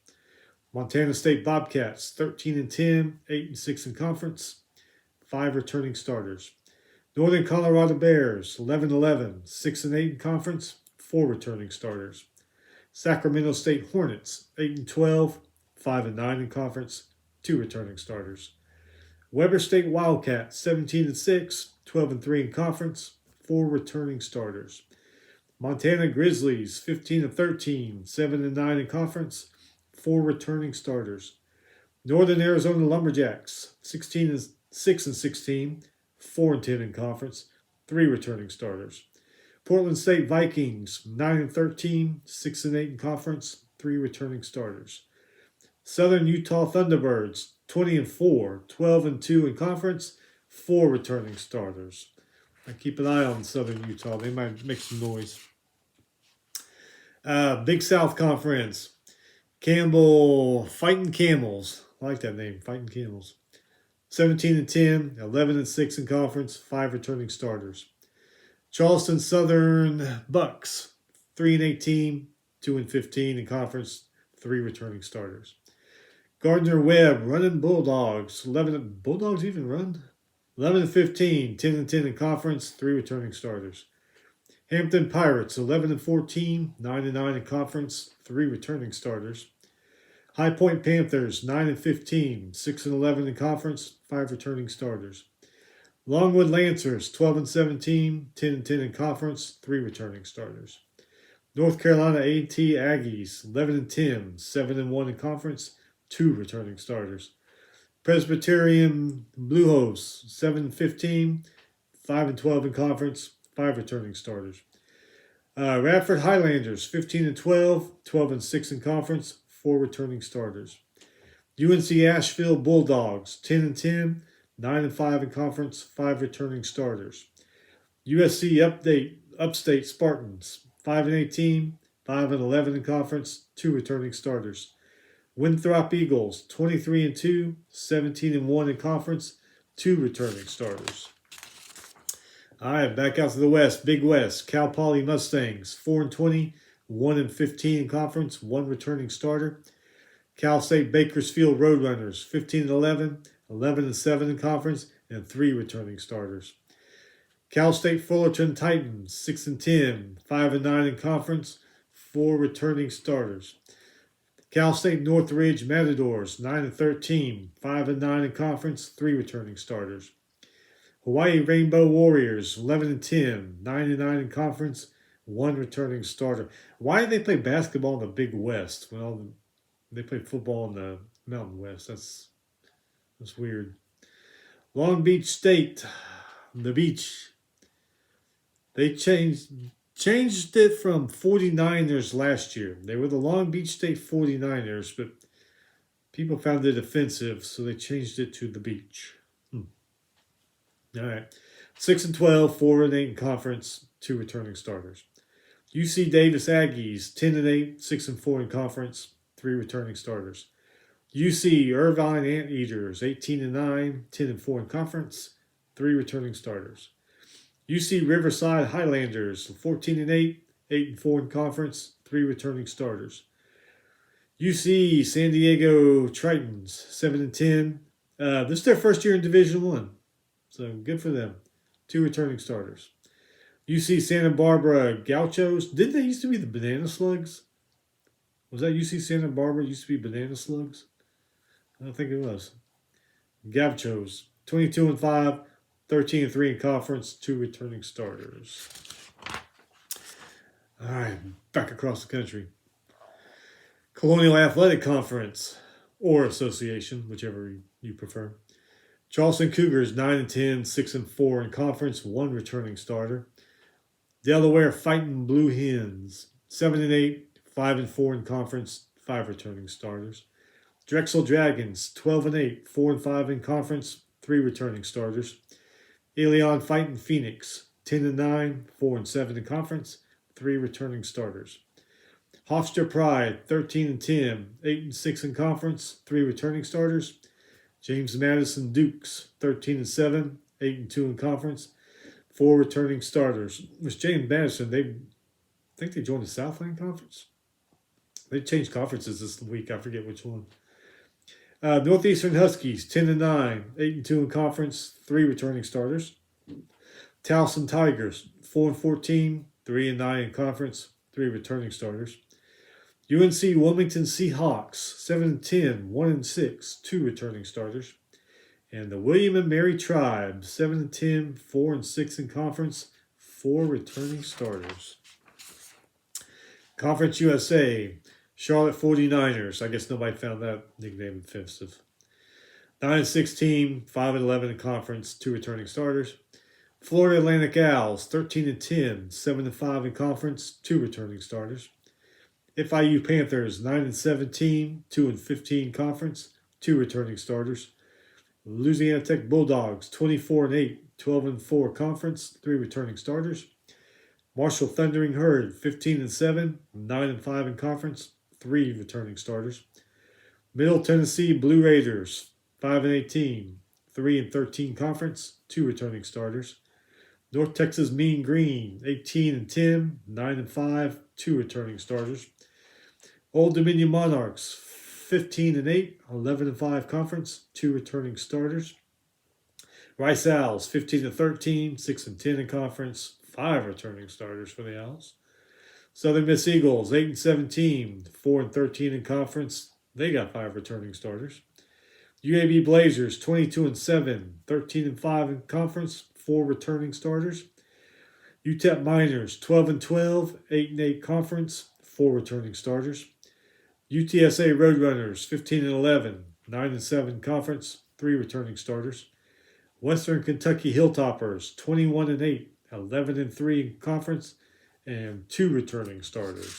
Montana State Bobcats, 13-10, 8-6 in conference, 5 returning starters. Northern Colorado Bears, 11-11, 6-8 in conference, 4 returning starters. Sacramento State Hornets, 8-12, 5-9 in conference, 2 returning starters. Weber State Wildcats, 17-6, 12-3 in conference, 4 returning starters. Montana Grizzlies, 15-13, 7-9 in conference, 4 returning starters. Northern Arizona Lumberjacks, 6-16, 4-10 in conference, 3 returning starters. Portland State Vikings, 9-13, 6-8 in conference, 3 returning starters. Southern Utah Thunderbirds, 20-4, 12-2 in conference, 4 returning starters. I keep an eye on Southern Utah. They might make some noise. Big South Conference. Campbell Fighting Camels. I like that name, Fighting Camels. 17-10, 11-6 in conference, 5 returning starters. Charleston Southern Bucks, 3-18, 2-15 in conference, 3 returning starters. Gardner Webb, running Bulldogs, 11. Bulldogs even run? 11-15, 10-10 in conference, 3 returning starters. Hampton Pirates, 11-14, 9-9 in conference, 3 returning starters. High Point Panthers, 9-15, 6-11 in conference, 5 returning starters. Longwood Lancers, 12-17, 10-10 in conference, 3 returning starters. North Carolina A&T Aggies, 11-10, 7-1 in conference, 2 returning starters. Presbyterian Blue Hose, 7-15, 5-12 in conference, 5 returning starters. Radford Highlanders, 15-12, 12-6 in conference, 4 returning starters. UNC Asheville Bulldogs, 10-10, 9-5 in conference, 5 returning starters. USC Upstate Spartans, 5-18, 5-11 in conference, 2 returning starters. Winthrop Eagles, 23-2, 17-1 in conference, 2 returning starters. All right, back out to the West, Big West. Cal Poly Mustangs, 4-20, 1-15 in conference, 1 returning starter. Cal State Bakersfield Roadrunners, 15-11, 11-7 in conference, and 3 returning starters. Cal State Fullerton Titans, 6-10, 5-9 in conference, 4 returning starters. Cal State Northridge Matadors, 9-13, 5-9 in conference, 3 returning starters. Hawaii Rainbow Warriors, 11-10, 9-9 in conference, 1 returning starter. Why do they play basketball in the Big West? Well, they play football in the Mountain West. That's weird. Long Beach State, the Beach. They changed it from 49ers last year. They were the Long Beach State 49ers, but people found it offensive, so they changed it to the Beach. All right. 6-12, 4-8 in conference, 2 returning starters. UC Davis Aggies, 10-8, 6-4 in conference, 3 returning starters. UC Irvine Anteaters, 18-9, 10-4 in conference, 3 returning starters. UC Riverside Highlanders, 14-8, 8-4 in conference, 3 returning starters. UC San Diego Tritons, 7-10. This is their first year in Division I, so good for them. 2 returning starters. UC Santa Barbara Gauchos. Didn't they used to be the Banana Slugs? Was that UC Santa Barbara used to be Banana Slugs? I don't think it was. Gauchos, 22-5, 13-3 in conference, 2 returning starters. All right, back across the country. Colonial Athletic Conference or Association, whichever you prefer. Charleston Cougars, 9-10, 6-4 in conference, 1 returning starter. Delaware Fighting Blue Hens, 7-8, 5-4 in conference, 5 returning starters. Drexel Dragons, 12-8, 4-5 in conference, 3 returning starters. Elion Fighting Phoenix, 10-9, 4-7 in conference, 3 returning starters. Hofstra Pride, 13-10, 8-6 in conference, 3 returning starters. James Madison Dukes, 13-7, 8-2 in conference, 4 returning starters. With James Madison, I think they joined the Southland Conference. They changed conferences this week. I forget which one. Northeastern Huskies, 10-9, 8-2 in conference, 3 returning starters. Towson Tigers, 4-14, 3-9 in conference, 3 returning starters. UNC Wilmington Seahawks, 7-10, 1-6, 2 returning starters. And the William and Mary Tribe, 7-10, 4-6 in conference, 4 returning starters. Conference USA, Charlotte 49ers. I guess nobody found that nickname offensive. 9-6 team, 5-11 in conference, 2 returning starters. Florida Atlantic Owls, 13-10, 7-5 in conference, 2 returning starters. FIU Panthers, 9-17, 2-15 conference, 2 returning starters. Louisiana Tech Bulldogs, 24-8, 12-4 conference, 3 returning starters. Marshall Thundering Herd, 15-7, 9-5 in conference, 3 returning starters. Middle Tennessee Blue Raiders, 5-18, 3-13 conference, 2 returning starters. North Texas Mean Green, 18-10, 9-5, 2 returning starters. Old Dominion Monarchs, 15-8, 11-5 conference, 2 returning starters. Rice Owls, 15-13, 6-10 in conference, 5 returning starters for the Owls. Southern Miss Eagles, 8-17, 4-13 in conference. They got 5 returning starters. UAB Blazers, 22-7, 13-5 in conference, 4 returning starters. UTEP Miners, 12-12, 8-8 conference, 4 returning starters. UTSA Roadrunners, 15-11, 9-7 conference, 3 returning starters. Western Kentucky Hilltoppers, 21-8, 11-3 in conference, and 2 returning starters.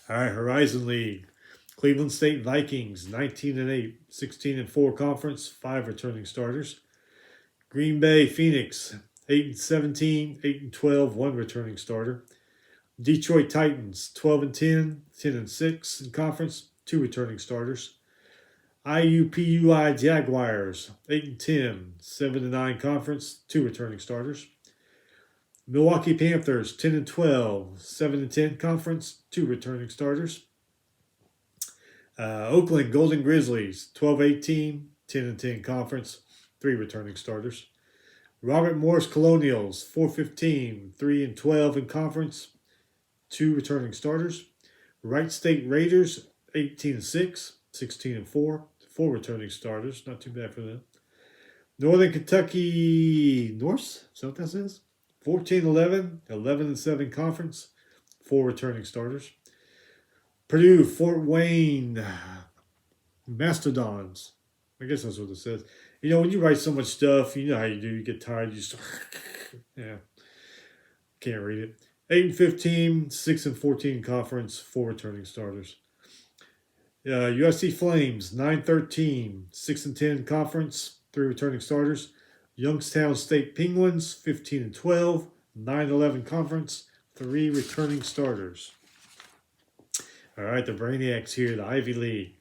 All right, Horizon League. Cleveland State Vikings, 19-8, 16-4 conference, 5 returning starters. Green Bay Phoenix, 8-17, 8-12, 1 returning starter. Detroit Titans, 12-10, 10-6 in conference, 2 returning starters. IUPUI Jaguars, 8-10, 7-9 conference, 2 returning starters. Milwaukee Panthers, 10-12, 7-10 conference, 2 returning starters. Oakland Golden Grizzlies, 12-18, 10-10 conference, 3 returning starters. Robert Morris Colonials, 4-15, 3-12 in conference, 2 returning starters. Wright State Raiders, 18-6, 16-4, 4 returning starters. Not too bad for them. Northern Kentucky Norse, is that what that says? 14-11, 11-7 conference, 4 returning starters. Purdue Fort Wayne Mastodons. I guess that's what it says. You know, when you write so much stuff, you know how you do. You get tired. You just, yeah, can't read it. 8-15, 6-14 conference, 4 returning starters. USC Flames, 9-13, 6-10 conference, 3 returning starters. Youngstown State Penguins, 15-12, 9-11 conference, 3 returning starters. All right, the Brainiacs here, the Ivy League.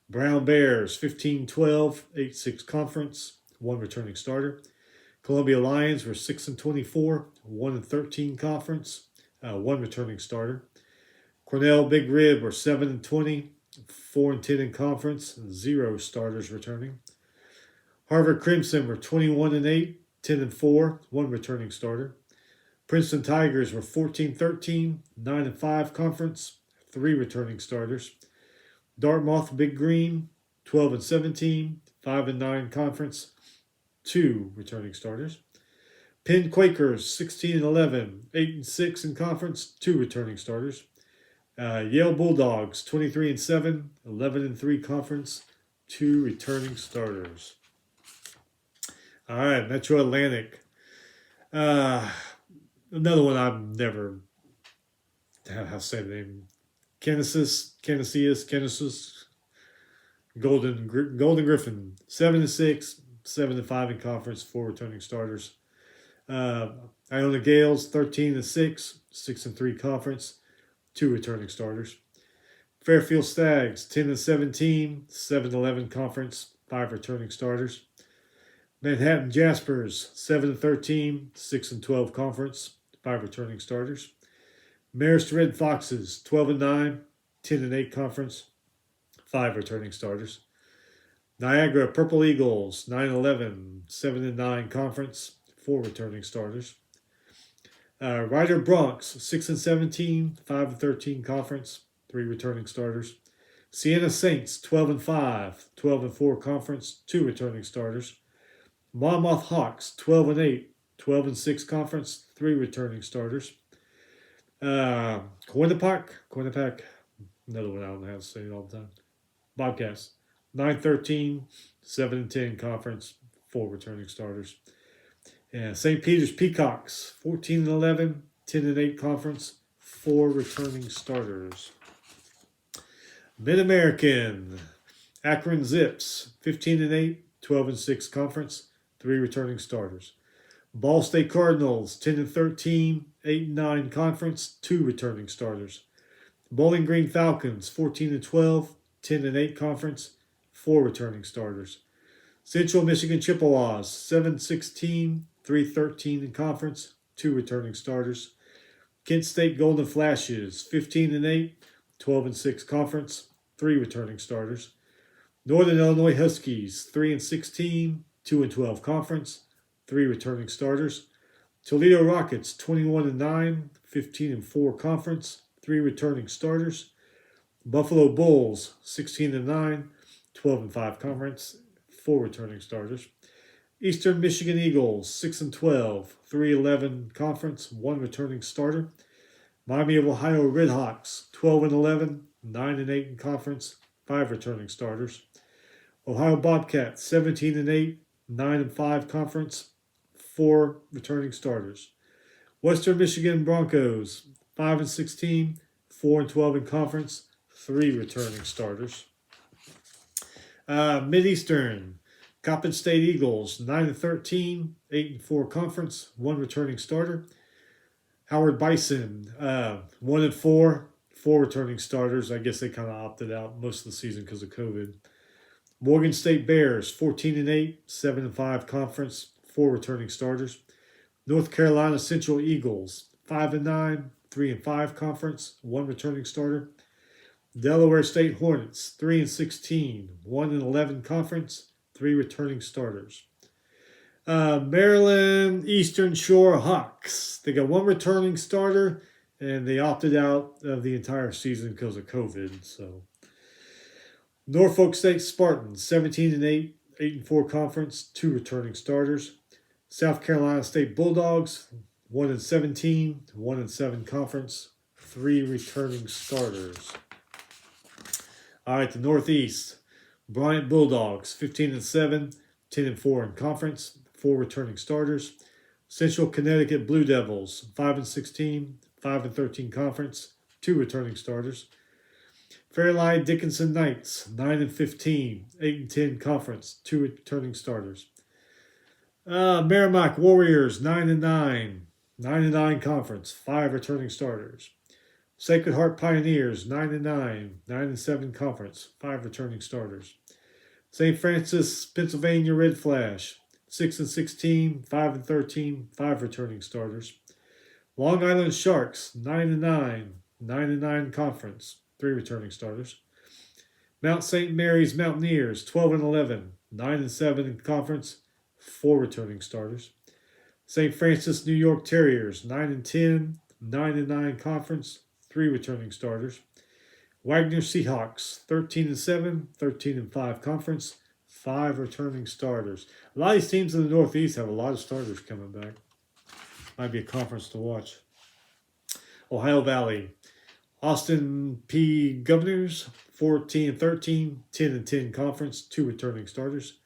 Brown Bears, 15-12, 8-6 conference, 1 returning starter. Columbia Lions were 6-24, 1-13 conference, 1 returning starter. Cornell Big Red were 7-20, 4-10 in conference, 0 starters returning. Harvard Crimson were 21-8, 10-4, 1 returning starter. Princeton Tigers were 14-13, 9-5 conference, 3 returning starters. Dartmouth Big Green, 12-17, 5-9 conference, 2 returning starters. Penn Quakers, 16-11, 8-6 in conference, 2 returning starters. Yale Bulldogs, 23-7, 11-3 conference, 2 returning starters. All right, Metro Atlantic. Another one I've never, how to say the name, Kansas, Golden Griffin, 7-6, 7-5 in conference, 4 returning starters. Iona Gales, 13-6, 6-3 conference, 2 returning starters. Fairfield Stags, 10-17, 7-11 conference, 5 returning starters. Manhattan Jaspers, 7-13, 6-12 conference, 5 returning starters. Marist Red Foxes, 12-9, 10-8 conference, 5 returning starters. Niagara Purple Eagles, 9-11, 7-9 conference, 4 returning starters. Ryder Bronx, 6-17, 5-13 conference, 3 returning starters. Siena Saints, 12-5, 12-4 conference, 2 returning starters. Monmouth Hawks, 12-8, 12-6 conference, 3 returning starters. Quinnipiac, another one I don't know how to say it all the time. Bobcats, 9-13, 7-10 conference, 4 returning starters. And St. Peter's Peacocks, 14-11, 10-8 conference, 4 returning starters. Mid-American, Akron Zips, 15-8, 12-6 conference, 3 returning starters. Ball State Cardinals, 10-13, 8-9 conference, 2 returning starters. Bowling Green Falcons, 14-12, 10-8 conference, 4 returning starters. Central Michigan Chippewas, 7-16, 3-13 in conference, 2 returning starters. Kent State Golden Flashes, 15-8, 12-6 conference, 3 returning starters. Northern Illinois Huskies, 3-16, 2-12 conference, 3 returning starters. Toledo Rockets, 21-9, 15-4 conference, 3 returning starters. Buffalo Bulls, 16-9, 12-5 conference, 4 returning starters. Eastern Michigan Eagles, 6-12, 3-11 conference, 1 returning starter. Miami of Ohio Redhawks, 12-11, 9-8 in conference, 5 returning starters. Ohio Bobcats, 17-8, 9-5 conference, 4 returning starters. Western Michigan Broncos, 5-16, 4-12 in conference, 3 returning starters. Mid-Eastern, Coppin State Eagles, 9-13, 8-4 conference, 1 returning starter. Howard Bison, 1-4, 4 returning starters. I guess they kind of opted out most of the season because of COVID. Morgan State Bears, 14-8, 7-5 conference, 4 returning starters. North Carolina Central Eagles, 5-9, 3-5 conference, 1 returning starter. Delaware State Hornets, 3-16, 1-11 conference, 3 returning starters. Maryland Eastern Shore Hawks, they got 1 returning starter, and they opted out of the entire season because of COVID. So, Norfolk State Spartans, 17-8, 8-4 conference, 2 returning starters. South Carolina State Bulldogs, 1-17, 1-7 conference, 3 returning starters. All right, the Northeast, Bryant Bulldogs, 15-7, 10-4 in conference, 4 returning starters. Central Connecticut Blue Devils, 5-16, 5-13 conference, 2 returning starters. Fairleigh Dickinson Knights, 9-15, 8-10 conference, 2 returning starters. Merrimack Warriors, 9-9, 9-9 conference, 5 returning starters. Sacred Heart Pioneers, 9-9, 9-7 conference, 5 returning starters. St. Francis, Pennsylvania Red Flash, 6-16, 5-13, 5 returning starters. Long Island Sharks, 9-9, 9-9 conference, 3 returning starters. Mount St. Mary's Mountaineers, 12-11, 9-7 in conference, 4 returning starters. St. Francis New York Terriers, 9-10, 9-9 conference, 3 returning starters. Wagner Seahawks, 13-7, 13-5 conference, 5 returning starters. A lot of these teams in the Northeast have a lot of starters coming back. Might be a conference to watch. Ohio Valley, Austin Peay Governors, 14-13, 10-10 conference, 2 returning starters.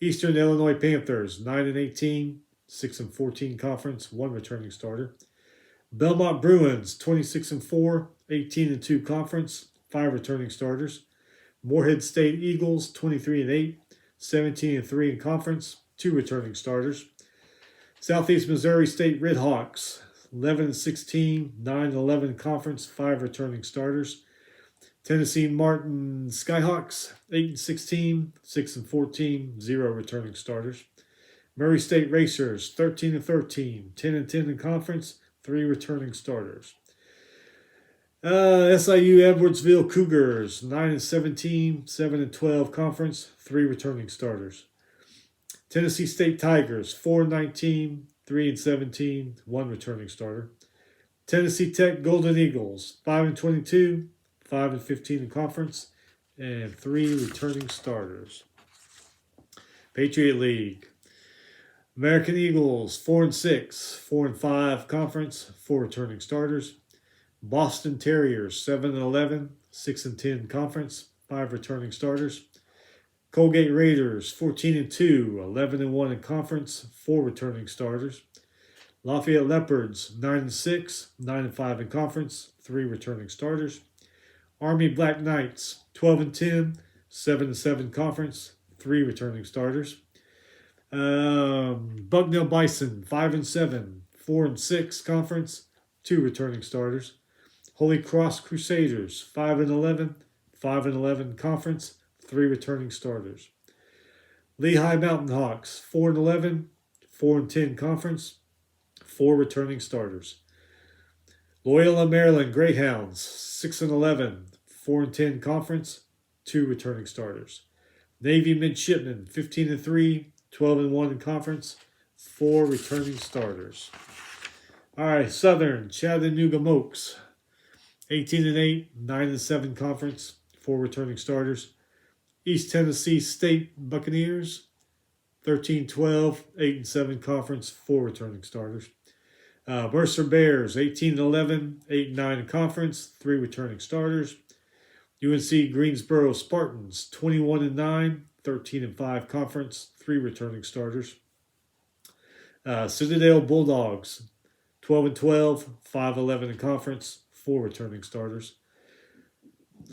Eastern Illinois Panthers, 9-18, 6-14 conference, 1 returning starter. Belmont Bruins, 26-4, 18-2 conference, 5 returning starters. Morehead State Eagles, 23-8, 17-3 in conference, 2 returning starters. Southeast Missouri State Redhawks, 11-16, 9-11 conference, 5 returning starters. Tennessee Martin Skyhawks, 8-16, 6-14, 0 returning starters. Murray State Racers, 13-13, 10-10 in conference, 3 returning starters. SIU Edwardsville Cougars, 9-17, 7-12 conference, 3 returning starters. Tennessee State Tigers, 4-19, 3-17, 1 returning starter. Tennessee Tech Golden Eagles, 5-22, 5-15 in conference, and 3 returning starters. Patriot League. American Eagles, 4-6, 4-5 conference, 4 returning starters. Boston Terriers, 7-11, 6-10 conference, 5 returning starters. Colgate Raiders, 14-2, 11-1 in conference, 4 returning starters. Lafayette Leopards, 9-6, 9-5 in conference, 3 returning starters. Army Black Knights, 12-10, 7-7 conference, 3 returning starters. Bucknell Bison, 5-7, 4-6 conference, 2 returning starters. Holy Cross Crusaders, 5-11, 5-11 conference, 3 returning starters. Lehigh Mountain Hawks, 4-11, 4-10 conference, 4 returning starters. Loyola Maryland Greyhounds, 6-11, 4-10 conference, 2 returning starters. Navy Midshipmen, 15-3, 12-1 in conference, 4 returning starters. All right, Southern Chattanooga Mokes, 18-8, 9-7 conference, 4 returning starters. East Tennessee State Buccaneers, 13-12, 8-7 conference, 4 returning starters. Mercer Bears, 18-11, 8-9 in conference, 3 returning starters. UNC Greensboro Spartans, 21-9, 13-5 conference, 3 returning starters. Citadel Bulldogs, 12-12, 5-11 in conference, 4 returning starters.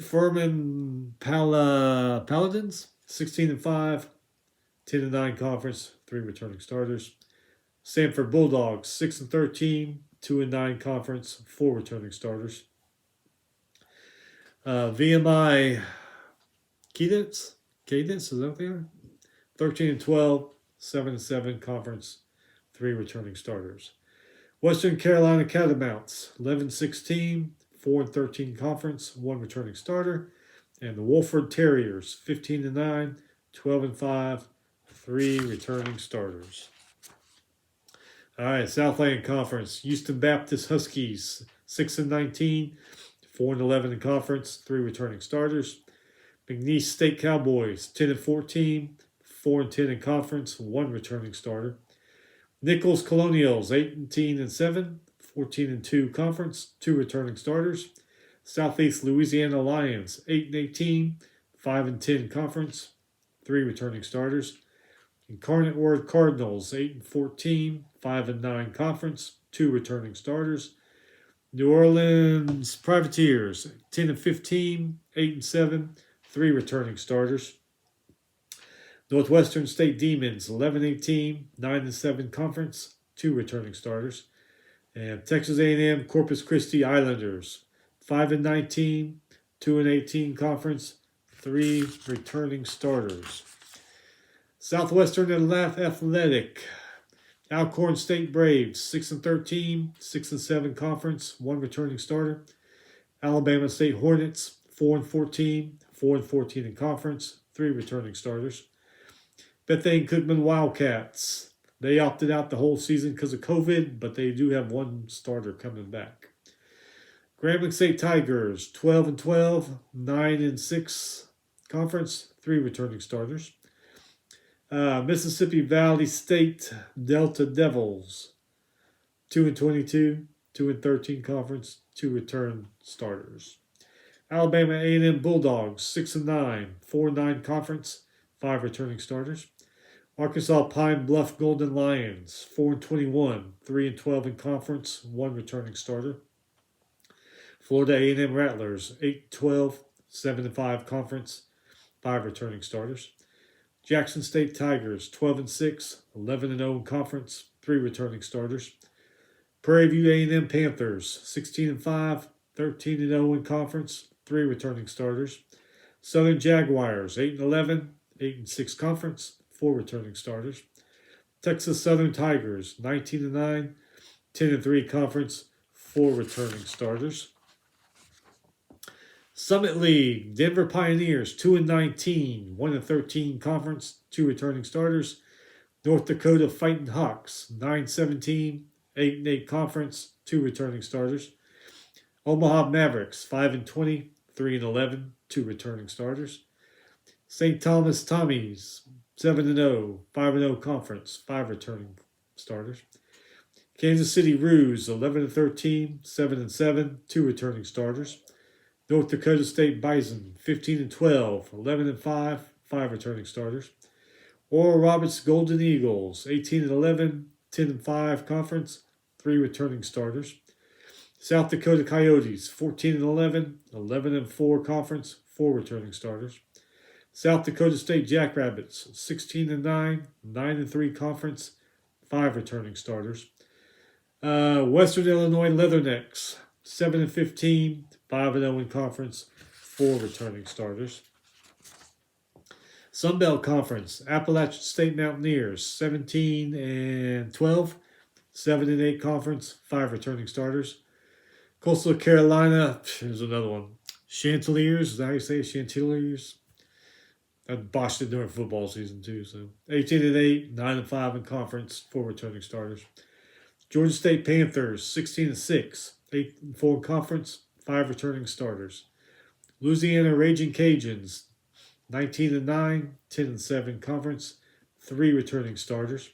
Furman Paladins, 16-5, 10-9 conference, 3 returning starters. Sanford Bulldogs, 6-13, 2-9 conference, 4 returning starters. VMI Cadence, is that what they are? 13-12, 7-7 conference, 3 returning starters. Western Carolina Catamounts, 11-16, 4-13 conference, 1 returning starter. And the Wolford Terriers, 15-9, 12-5, 3 returning starters. All right, Southland Conference. Houston Baptist Huskies, 6-19, 4-11 in conference, 3 returning starters. McNeese State Cowboys, 10-14, 4-10 in conference, 1 returning starter. Nichols Colonials, 18-7, 14-2 conference, 2 returning starters. Southeast Louisiana Lions, 8-18, 5-10 conference, 3 returning starters. Incarnate Word Cardinals, 8-14, 5-9 conference, 2 returning starters. New Orleans Privateers, 10-15, 8-7, 3 returning starters. Northwestern State Demons, 11-18, 9-7 conference, 2 returning starters. And Texas A&M Corpus Christi Islanders, 5-19, 2-18 conference, 3 returning starters. Southwestern Athletic, Alcorn State Braves, 6-13, 6-7 conference, 1 returning starter. Alabama State Hornets, 4-14, 4-14 in conference, 3 returning starters. Bethane Cookman Wildcats, they opted out the whole season because of COVID, but they do have 1 starter coming back. Grambling State Tigers, 12-12, 9-6 conference, 3 returning starters. Mississippi Valley State Delta Devils, 2-22, 2-13 conference, 2 return starters. Alabama A&M Bulldogs, 6-9, 4-9 conference, 5 returning starters. Arkansas Pine Bluff Golden Lions, 4-21, 3-12 in conference, 1 returning starter. Florida A&M Rattlers, 8-12, 7-5 conference, 5 returning starters. Jackson State Tigers, 12-6, 11-0 in conference, 3 returning starters. Prairie View A&M Panthers, 16-5, 13-0 in conference, 3 returning starters. Southern Jaguars, 8-11, 8-6 conference, 4 returning starters. Texas Southern Tigers, 19-9, 10-3 conference, 4 returning starters. Summit League, Denver Pioneers, 2-19, 1-13 conference, 2 returning starters. North Dakota Fighting Hawks, 9-17, 8-8 conference, 2 returning starters. Omaha Mavericks, 5-20, 3-11, 2 returning starters. St. Thomas Tommies, 7-0, 5-0 conference, 5 returning starters. Kansas City Roos, 11-13, 7-7, 2 returning starters. North Dakota State Bison, 15-12, 11-5, 5 returning starters. Oral Roberts Golden Eagles, 18-11, 10-5 conference, 3 returning starters. South Dakota Coyotes, 14-11, 11-4 conference, 4 returning starters. South Dakota State Jackrabbits, 16-9, 9-3 conference, 5 returning starters. Western Illinois Leathernecks, 7-15, 5-0 in conference, 4 returning starters. Sun Belt Conference, Appalachian State Mountaineers, 17-12, 7-8 conference, 5 returning starters. Coastal Carolina, here's another one. Chanticleers, is that how you say it? Chanticleers? I botched it during football season too. So 18-8, 9-5 in conference, 4 returning starters. Georgia State Panthers, 16-6, 8-4 in conference, 5 returning starters. Louisiana Raging Cajuns, 19-9, 10-7 conference, 3 returning starters.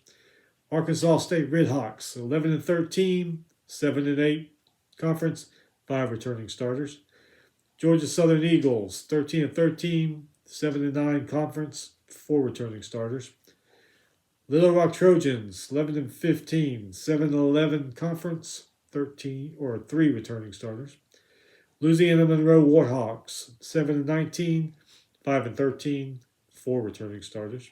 Arkansas State Redhawks, 11-13, 7-8 conference, 5 returning starters. Georgia Southern Eagles, 13-13, 7-9 conference, 4 returning starters. Little Rock Trojans, 11-15, 7-11 conference, 3 returning starters. Louisiana Monroe Warhawks, 7-19, 5-13, 4 returning starters.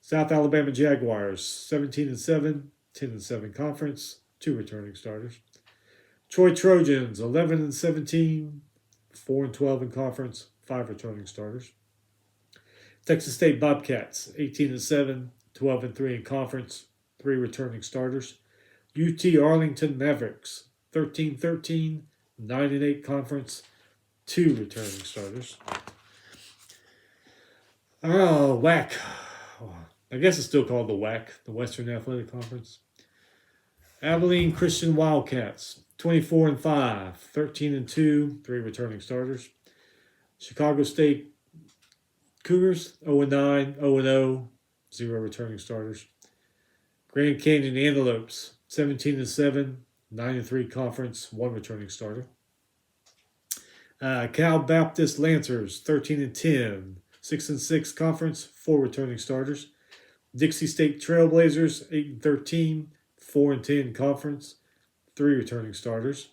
South Alabama Jaguars, 17-7, 10-7 conference, 2 returning starters. Troy Trojans, 11-17, 4-12 in conference, 5 returning starters. Texas State Bobcats, 18-7, 12-3 in conference, 3 returning starters. UT Arlington Mavericks, 13-13, 9-8 conference, 2 returning starters. WAC. I guess it's still called the WAC, the Western Athletic Conference. Abilene Christian Wildcats, 24-5, 13-2, 3 returning starters. Chicago State Cougars, 0-9, 0-0, 0 returning starters. Grand Canyon Antelopes, 17-7, 9-3 conference, 1 returning starter. Cal Baptist Lancers, 13-10, 6-6 conference, 4 returning starters. Dixie State Trailblazers, 8-13, 4-10 conference, 3 returning starters.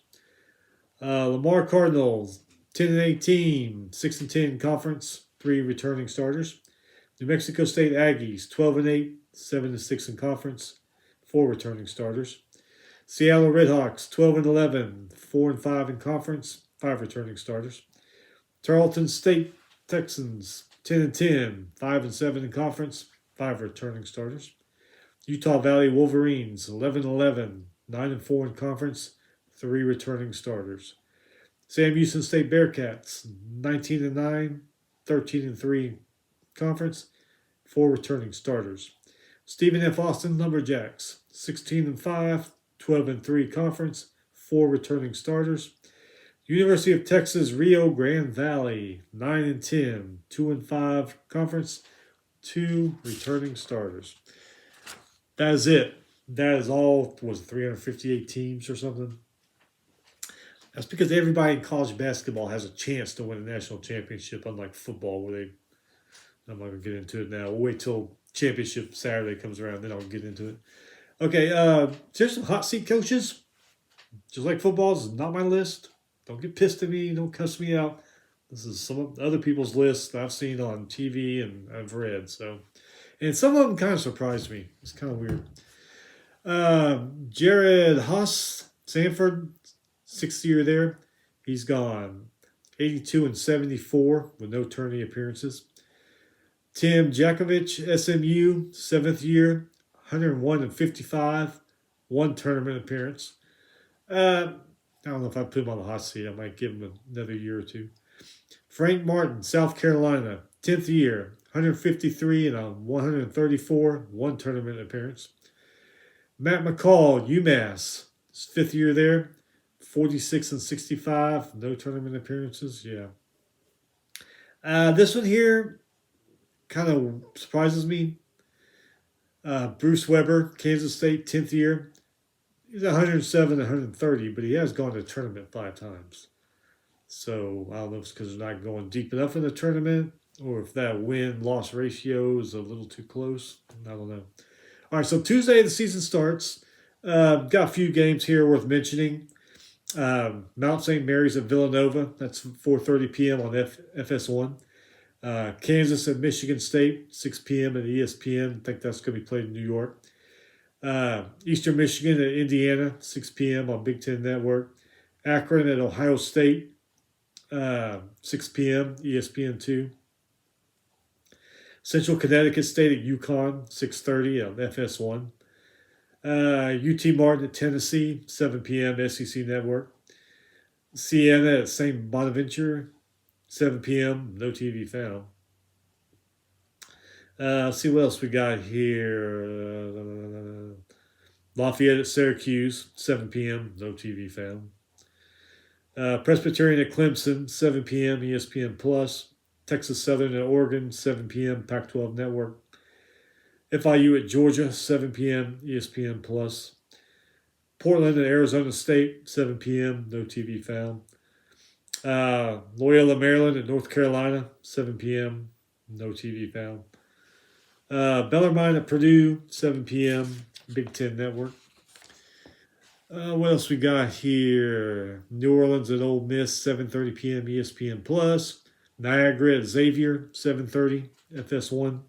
Lamar Cardinals, 10-18, 6-10 conference, 3 returning starters. New Mexico State Aggies, 12-8, 7-6 in conference, 4 returning starters. Seattle Redhawks, 12-11, 4-5 in conference, 5 returning starters. Tarleton State Texans, 10-10, 5-7 in conference, 5 returning starters. Utah Valley Wolverines, 11-11, 9-4 in conference, 3 returning starters. Sam Houston State Bearcats, 19-9, 13-3 conference, 4 returning starters. Stephen F. Austin Lumberjacks, 16-5, 12-3 conference, 4 returning starters. University of Texas Rio Grande Valley, 9-10, 2-5 conference, 2 returning starters. That is it. That is all. Was it 358 teams or something? That's because everybody in college basketball has a chance to win a national championship, unlike football, where they. I'm not going to get into it now. We'll wait till championship Saturday comes around, then I'll get into it. Okay, here's some hot seat coaches. Just like football, this is not my list. Don't get pissed at me. Don't cuss me out. This is some of other people's lists that I've seen on TV and I've read. So, and some of them kind of surprised me. It's kind of weird. Jared Haas, Sanford, 6th year there. He's gone. 82-74 with no tourney appearances. Tim Jakovich, SMU, 7th year, 101-55, 1 tournament appearance. I don't know if I put him on the hot seat. I might give him another year or 2. Frank Martin, South Carolina, 10th year, 153-134, 1 tournament appearance. Matt McCall, UMass, 5th year there, 46-65, no tournament appearances. Yeah. This one here kind of surprises me. Bruce Weber, Kansas State, 10th year. He's 107-130, but he has gone to the tournament 5 times. So I don't know if it's because they're not going deep enough in the tournament or if that win-loss ratio is a little too close. I don't know. All right, so Tuesday the season starts. Got a few games here worth mentioning. Mount St. Mary's at Villanova. That's 4:30 p.m. on FS1. Kansas at Michigan State, 6 p.m. at ESPN. I think that's going to be played in New York. Eastern Michigan at Indiana, 6 p.m. on Big Ten Network. Akron at Ohio State, 6 p.m. ESPN2. Central Connecticut State at UConn, 6:30 on FS1. UT Martin at Tennessee, 7 p.m. SEC Network. Siena at St. Bonaventure, 7 p.m. No TV found. See what else we got here. Lafayette at Syracuse, 7 p.m. No TV found. Presbyterian at Clemson, 7 p.m. ESPN Plus. Texas Southern at Oregon, 7 p.m. Pac-12 Network. FIU at Georgia, 7 p.m. ESPN Plus. Portland at Arizona State, 7 p.m. No TV found. Loyola Maryland at North Carolina, 7 p.m. No TV found. Bellarmine at Purdue, 7 p.m. Big Ten Network. What else we got here? New Orleans at Ole Miss, 7:30 p.m. ESPN Plus. Niagara at Xavier, 7:30 FS1.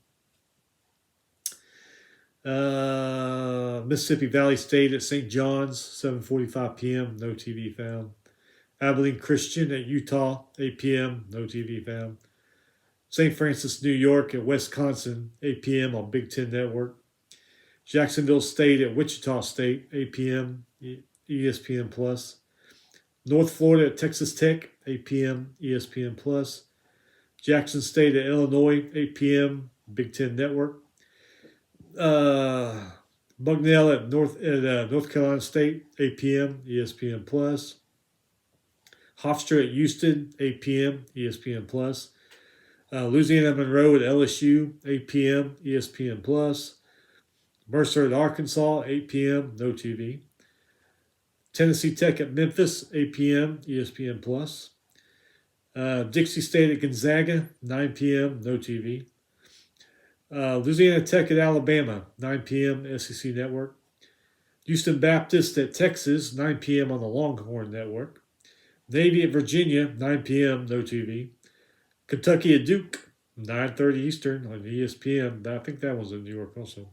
Mississippi Valley State at St. John's, 7:45 p.m. No TV found. Abilene Christian at Utah, 8 p.m. No TV found. St. Francis, New York at Wisconsin, 8 p.m. on Big Ten Network. Jacksonville State at Wichita State, 8 p.m. ESPN Plus. North Florida at Texas Tech, 8 p.m. ESPN Plus. Jackson State at Illinois, 8 p.m. Big Ten Network. Bucknell at North Carolina State, 8 p.m. ESPN Plus. Hofstra at Houston, 8 p.m. ESPN Plus. Louisiana Monroe at LSU, 8 p.m. ESPN Plus. Mercer at Arkansas, 8 p.m. No TV. Tennessee Tech at Memphis, 8 p.m. ESPN Plus. Dixie State at Gonzaga, 9 p.m. No TV. Louisiana Tech at Alabama, 9 p.m. SEC Network. Houston Baptist at Texas, 9 p.m. on the Longhorn Network. Navy at Virginia, 9 p.m. No TV. Kentucky at Duke, 9:30 Eastern on ESPN. I think that was in New York also.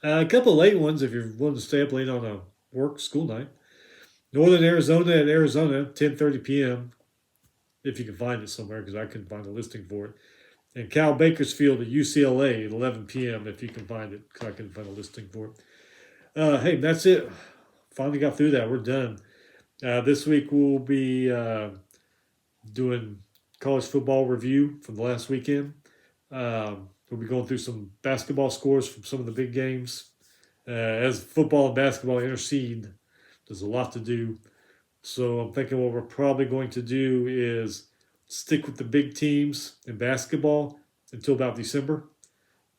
A couple of late ones if you're willing to stay up late on a school night. Northern Arizona at Arizona, 10:30 p.m. If you can find it somewhere, because I couldn't find a listing for it. And Cal Bakersfield at UCLA at 11 p.m. if you can find it, because I couldn't find a listing for it. Hey, that's it. Finally got through that. We're done. This week we'll be doing college football review from the last weekend. We'll be going through some basketball scores from some of the big games. As football and basketball intercede, there's a lot to do. So I'm thinking what we're probably going to do is stick with the big teams in basketball until about December.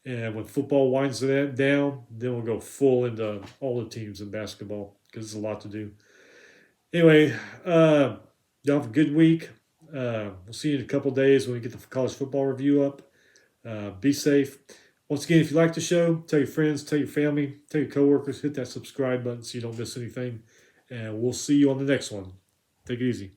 And when football winds that down, then we'll go full into all the teams in basketball because there's a lot to do. Anyway, y'all have a good week. We'll see you in a couple days when we get the college football review up. Be safe. Once again, if you like the show, tell your friends, tell your family, tell your coworkers, hit that subscribe button so you don't miss anything. And we'll see you on the next one. Take it easy.